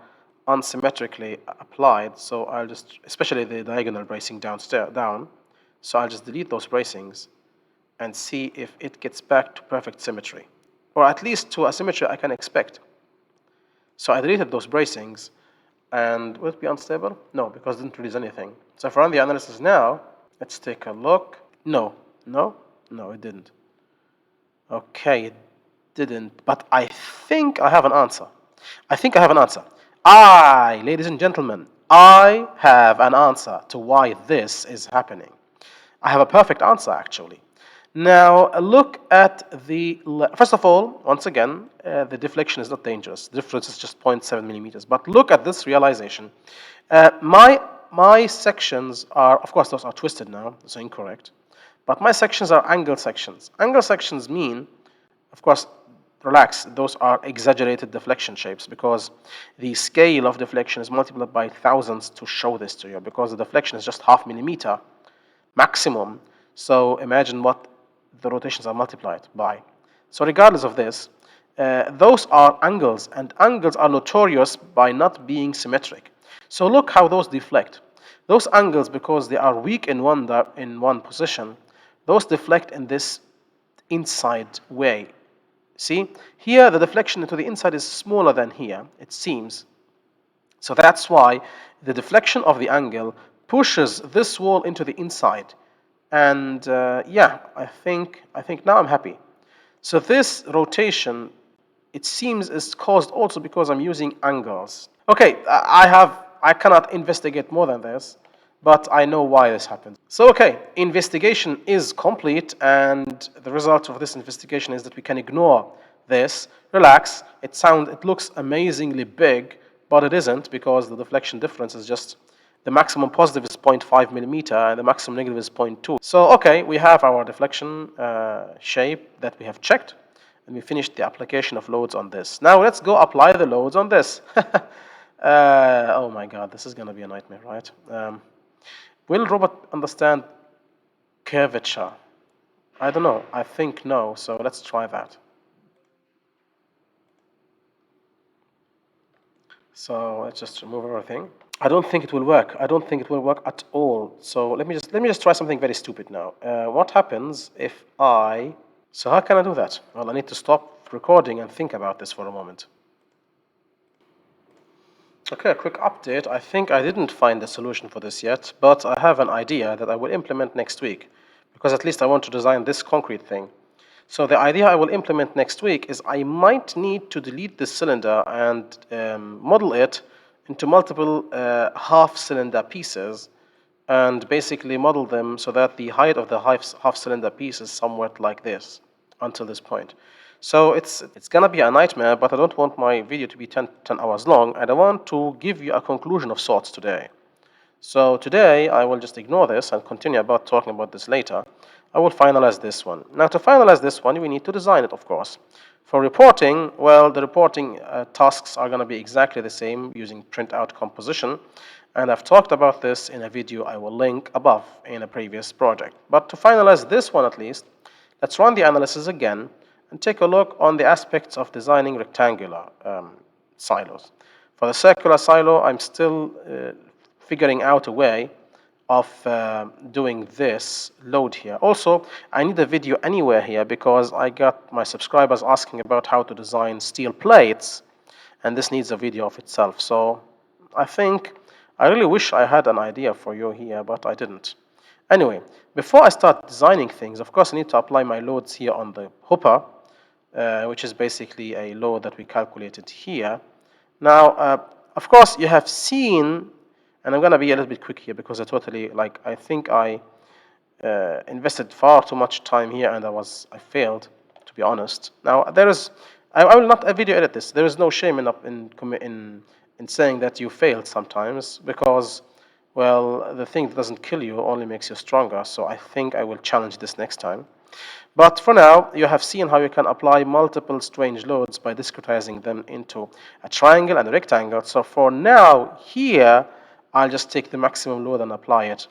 unsymmetrically applied. So I'll just, especially the diagonal bracing down. So I'll just delete those bracings and see if it gets back to perfect symmetry, or at least to a symmetry I can expect. So I deleted those bracings, and will it be unstable? No, because it didn't release anything. So if I run the analysis now, let's take a look. No, it didn't. Okay, it didn't, but I think I have an answer. Ladies and gentlemen, I have an answer to why this is happening. I have a perfect answer, actually. Now, look at the, first of all, once again, the deflection is not dangerous. The difference is just 0.7 millimeters. But look at this realization. My sections are, of course, those are twisted now, so incorrect. But my sections are angle sections. Angle sections mean, of course, relax, those are exaggerated deflection shapes, because the scale of deflection is multiplied by thousands to show this to you, because the deflection is just half millimeter maximum. So imagine what the rotations are multiplied by. So regardless of this, those are angles, and angles are notorious by not being symmetric. So look how those deflect. Those angles, because they are weak in one position, those deflect in this inside way. See, here the deflection into the inside is smaller than here, it seems. So that's why the deflection of the angle pushes this wall into the inside. And yeah, I think now I'm happy. So this rotation, it seems, is caused also because I'm using angles. Okay, I cannot investigate more than this, but I know why this happens. So okay, investigation is complete, and the result of this investigation is that we can ignore this. Relax, it looks amazingly big, but it isn't, because the deflection difference is just, the maximum positive is 0.5 millimeter and the maximum negative is 0.2. So okay, we have our deflection shape that we have checked, and we finished the application of loads on this. Now let's go apply the loads on this. Oh my god, this is going to be a nightmare, right? Will robot understand curvature? I don't know. I think no, so let's try that. So let's just remove everything. I don't think it will work. I don't think it will work at all. So let me just try something very stupid now. What happens if I... So how can I do that? Well, I need to stop recording and think about this for a moment. Okay, a quick update. I think I didn't find the solution for this yet, but I have an idea that I will implement next week, because at least I want to design this concrete thing. So the idea I will implement next week is I might need to delete this cylinder and model it into multiple half-cylinder pieces, and basically model them so that the height of the half-cylinder piece is somewhat like this until this point. So it's gonna be a nightmare, but I don't want my video to be 10 hours long, and I want to give you a conclusion of sorts today. So today I will just ignore this and continue talking about this later. I will finalize this one. Now, to finalize this one, we need to design it, of course. For reporting, well, the reporting tasks are going to be exactly the same using printout composition. And I've talked about this in a video I will link above in a previous project. But to finalize this one at least, let's run the analysis again and take a look on the aspects of designing rectangular silos. For the circular silo, I'm still figuring out a way of doing this load here. Also, I need a video anywhere here, because I got my subscribers asking about how to design steel plates, and this needs a video of itself. So I really wish I had an idea for you here, but I didn't. Anyway, before I start designing things, of course I need to apply my loads here on the hopper, which is basically a load that we calculated here. Now, of course, you have seen, and I'm going to be a little bit quick here because I think I invested far too much time here, and I failed, to be honest. Now, I will not video edit this. There is no shame in saying that you failed sometimes, because, well, the thing that doesn't kill you only makes you stronger. So I think I will challenge this next time. But for now, you have seen how you can apply multiple strange loads by discretizing them into a triangle and a rectangle. So for now, here, I'll just take the maximum load and apply it.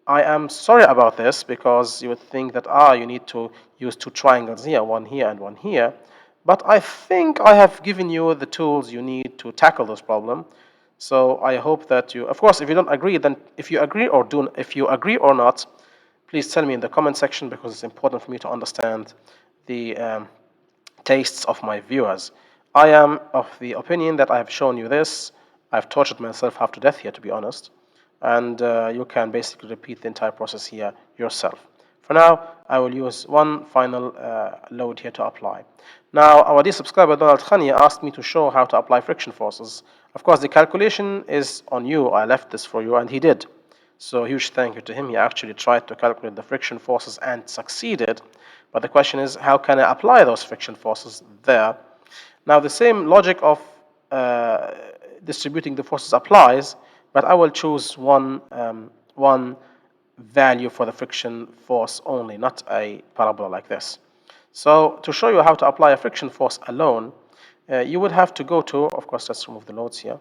I am sorry about this because you would think that, you need to use two triangles here, one here and one here. But I think I have given you the tools you need to tackle this problem. So I hope that you, of course, if you don't agree, then if you agree or not, please tell me in the comment section because it's important for me to understand the tastes of my viewers. I am of the opinion that I have shown you this. I've tortured myself half to death here, to be honest. And you can basically repeat the entire process here yourself. For now, I will use one final load here to apply. Now, our dear subscriber Donald Khani asked me to show how to apply friction forces. Of course, the calculation is on you. I left this for you, and he did. So huge thank you to him. He actually tried to calculate the friction forces and succeeded. But the question is, how can I apply those friction forces there? Now, the same logic of distributing the forces applies, but I will choose one value for the friction force only, not a parabola like this. So to show you how to apply a friction force alone, you would have to go to, of course, let's remove the loads here.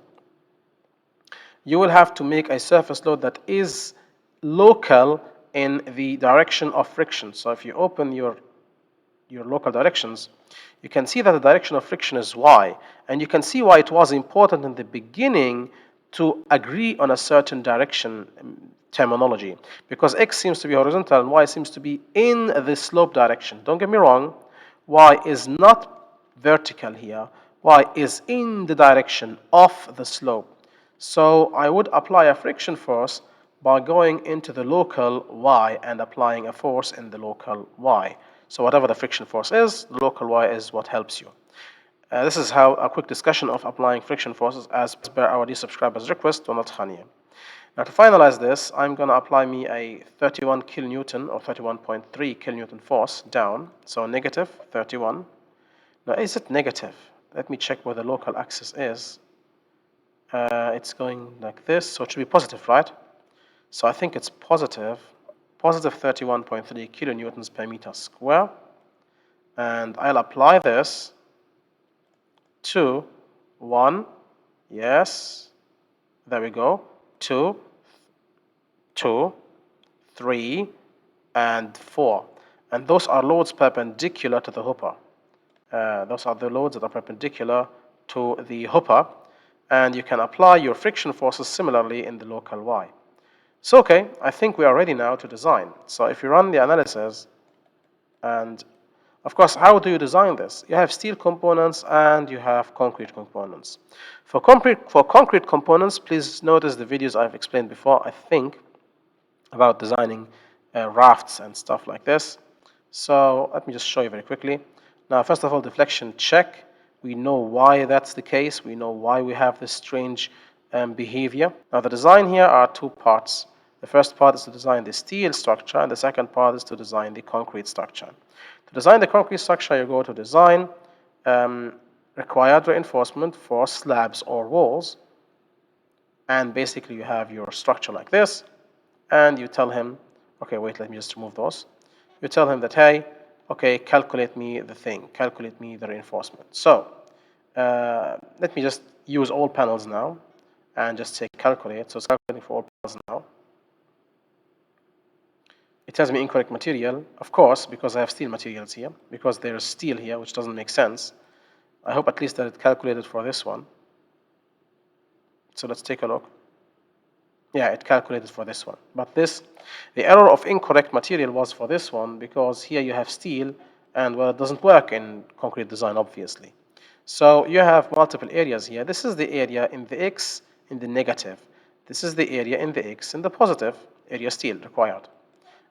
You will have to make a surface load that is local in the direction of friction. So if you open your local directions, you can see that the direction of friction is y. And you can see why it was important in the beginning to agree on a certain direction terminology. Because x seems to be horizontal and y seems to be in the slope direction. Don't get me wrong, y is not vertical here. Y is in the direction of the slope. So I would apply a friction force by going into the local y and applying a force in the local y. So whatever the friction force is, the local y is what helps you. This is how a quick discussion of applying friction forces as per our dear subscriber's request, Donald Khani. Now to finalize this, I'm going to apply me a 31 kilonewton or 31.3 kilonewton force down. So negative 31. Now is it negative? Let me check where the local axis is. It's going like this, so it should be positive, right? So I think it's positive 31.3 kilonewtons per meter square. And I'll apply this to 1, yes, there we go, 2, 3, and 4. And those are loads perpendicular to the hopper. Those are the loads that are perpendicular to the hopper. And you can apply your friction forces similarly in the local y. So, okay, I think we are ready now to design. So if you run the analysis, and of course, how do you design this? You have steel components and you have concrete components. For concrete components, please notice the videos I've explained before, I think, about designing rafts and stuff like this. So let me just show you very quickly. Now, first of all, deflection check. We know why that's the case. We know why we have this strange behavior. Now, the design here are two parts. The first part is to design the steel structure, and the second part is to design the concrete structure. To design the concrete structure, you go to design, required reinforcement for slabs or walls, and basically you have your structure like this, and you tell him, okay, wait, let me just remove those. You tell him that, hey, okay, calculate me the thing, calculate me the reinforcement. So let me just use all panels now and just say calculate. So it's calculating for all panels now. It tells me incorrect material, of course, because I have steel materials here, because there's steel here, which doesn't make sense. I hope at least that it calculated for this one. So let's take a look. Yeah, it calculated for this one. But the error of incorrect material was for this one, because here you have steel, and well, it doesn't work in concrete design, obviously. So you have multiple areas here. This is the area in the X in the negative. This is the area in the X in the positive, area steel required.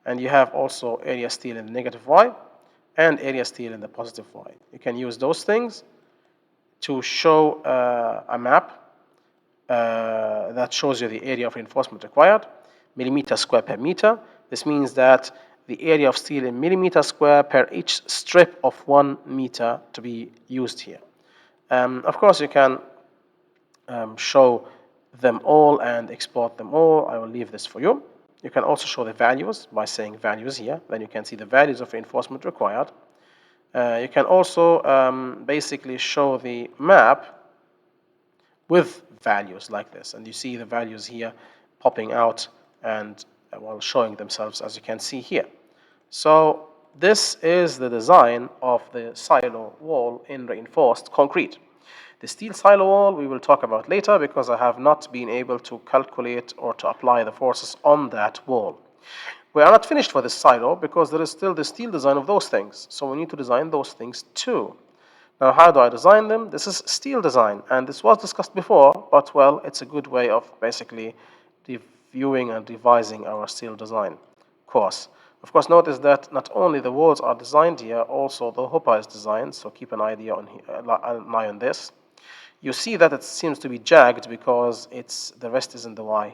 And you have also area steel in the negative Y and area steel in the positive Y. You can use those things to show a map that shows you the area of reinforcement required, millimeter square per meter. This means that the area of steel in millimeter square per each strip of 1 meter to be used here. Of course, you can show them all and export them all. I will leave this for you. You can also show the values by saying values here. Then you can see the values of reinforcement required. You can also basically show the map with values like this. And you see the values here popping out and well, showing themselves, as you can see here. So this is the design of the silo wall in reinforced concrete. The steel silo wall we will talk about later because I have not been able to calculate or to apply the forces on that wall. We are not finished for this silo because there is still the steel design of those things. So we need to design those things too. Now, how do I design them? This is steel design, and this was discussed before, but well, it's a good way of basically reviewing and revising our steel design course. Of course, notice that not only the walls are designed here, also the hopper is designed, so keep an eye on this. You see that it seems to be jagged because the rest is in the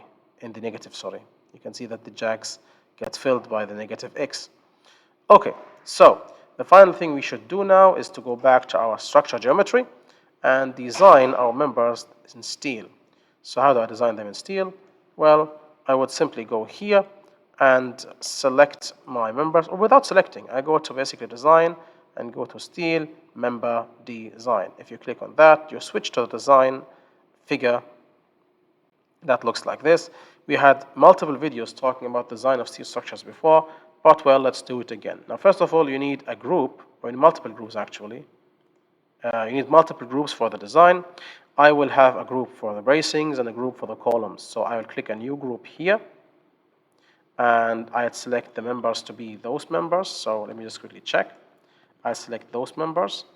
negative, sorry. You can see that the jags get filled by the negative x. Okay, so the final thing we should do now is to go back to our structure geometry and design our members in steel. So how do I design them in steel? Well, I would simply go here and select my members, or without selecting, I go to basically design and go to steel member design. If you click on that, you switch to the design figure that looks like this. We had multiple videos talking about design of steel structures before, but well, let's do it again. Now, first of all, you need a group, or multiple groups actually. You need multiple groups for the design. I will have a group for the bracings and a group for the columns. So I will click a new group here, and I'd select the members to be those members. So let me just quickly check. I select those members.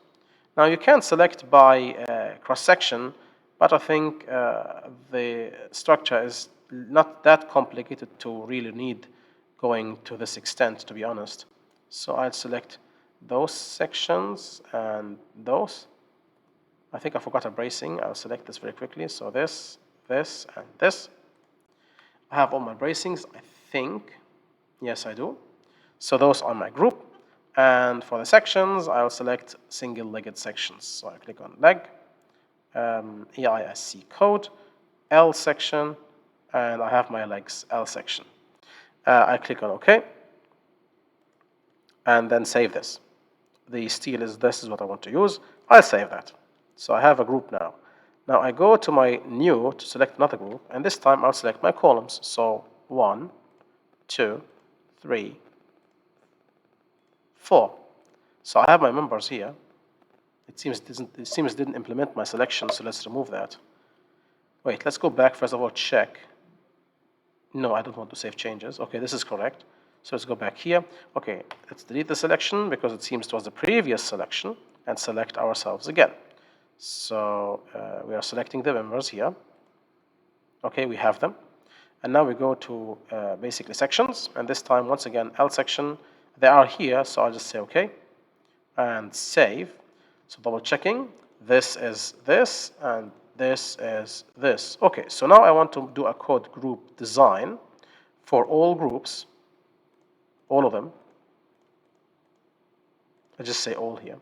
Now you can select by cross-section, but I think the structure is not that complicated to really need going to this extent, to be honest. So I'll select those sections and those. I think I forgot a bracing. I'll select this very quickly. So this, this, and this. I have all my bracings, I think. Yes, I do. So those are my group. And for the sections, I'll select single-legged sections. So I click on leg, EISC code, L section, and I have my legs, L section. I click on OK, and then save this. The steel this is what I want to use. I'll save that. So I have a group now. Now I go to my new to select another group, and this time I'll select my columns. So 1, 2, 3, 4. So I have my members here. It seems it didn't implement my selection, so let's remove that. Wait, let's go back first of all, check. No, I don't want to save changes. Okay, this is correct. So let's go back here. Okay, let's delete the selection because it seems it was the previous selection and select ourselves again. So we are selecting the members here. Okay, we have them. And now we go to basically sections. And this time, once again, L section. They are here, so I'll just say OK. And save. So double checking. This is this, and this is this. Okay, so now I want to do a code group design for all groups, all of them. I just say all here.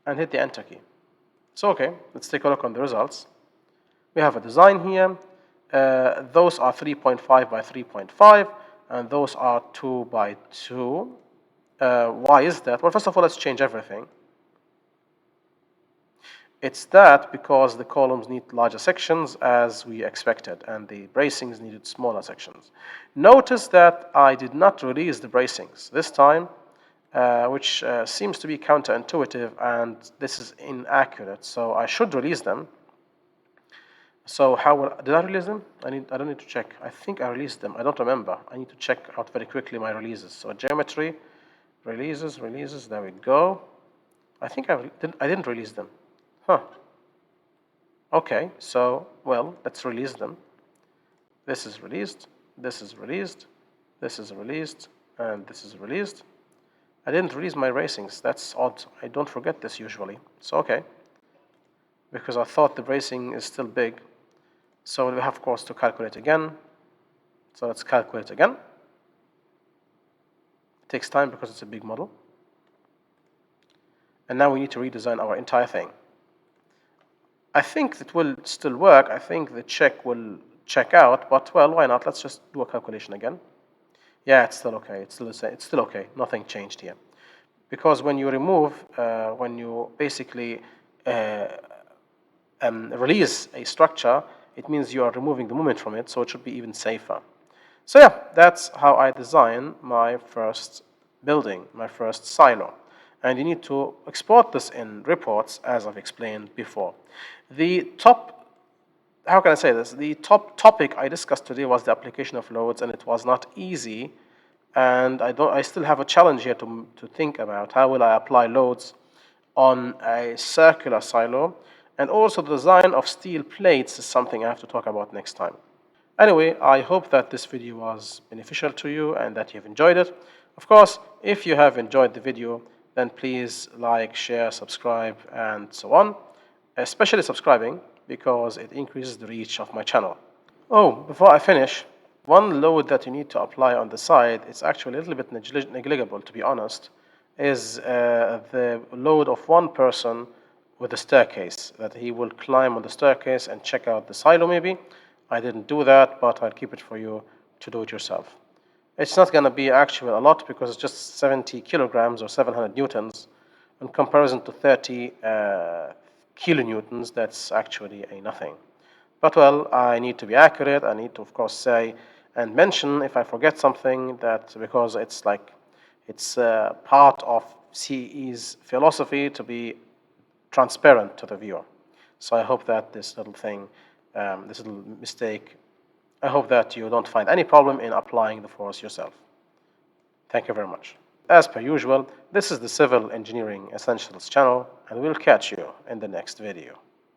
And hit the enter key. So okay, let's take a look on the results. We have a design here. Those are 3.5 by 3.5, and those are 2 by 2. Why is that? Well, first of all, let's change everything. It's that because the columns need larger sections as we expected, and the bracings needed smaller sections. Notice that I did not release the bracings this time, which seems to be counterintuitive, and this is inaccurate. So I should release them. So did I release them? I don't need to check. I think I released them. I don't remember. I need to check out very quickly my releases. So geometry, releases. There we go. I think I didn't release them. Huh. Okay. So well, let's release them. This is released. This is released. This is released, and this is released. I didn't release my bracings. That's odd. I don't forget this usually. So okay. Because I thought the bracing is still big. So we have, of course, to calculate again. So let's calculate again. It takes time because it's a big model. And now we need to redesign our entire thing. I think it will still work. I think the check will check out, but well, why not? Let's just do a calculation again. Yeah, it's still okay. It's still the same. It's still okay. Nothing changed here. Because when you remove, when you basically release a structure, it means you are removing the moment from it, so it should be even safer. So yeah, that's how I design my first building, my first silo. And you need to export this in reports, as I've explained before. The top, how can I say this? The top topic I discussed today was the application of loads, and it was not easy. And I still have a challenge here to think about how will I apply loads on a circular silo. And also the design of steel plates is something I have to talk about next time. Anyway, I hope that this video was beneficial to you and that you've enjoyed it. Of course, if you have enjoyed the video, then please like, share, subscribe, and so on. Especially subscribing, because it increases the reach of my channel. Oh, before I finish, one load that you need to apply on the side, it's actually a little bit negligible, to be honest, is the load of one person with a staircase, that he will climb on the staircase and check out the silo maybe. I didn't do that, but I'll keep it for you to do it yourself. It's not going to be actually a lot because it's just 70 kilograms or 700 newtons in comparison to 30 kilonewtons. That's actually a nothing. But well, I need to be accurate. I need to, of course, say and mention if I forget something, that because it's like it's part of CE's philosophy to be transparent to the viewer. So I hope that this little thing, this little mistake, I hope that you don't find any problem in applying the force yourself. Thank you very much. As per usual, this is the Civil Engineering Essentials channel, and we'll catch you in the next video.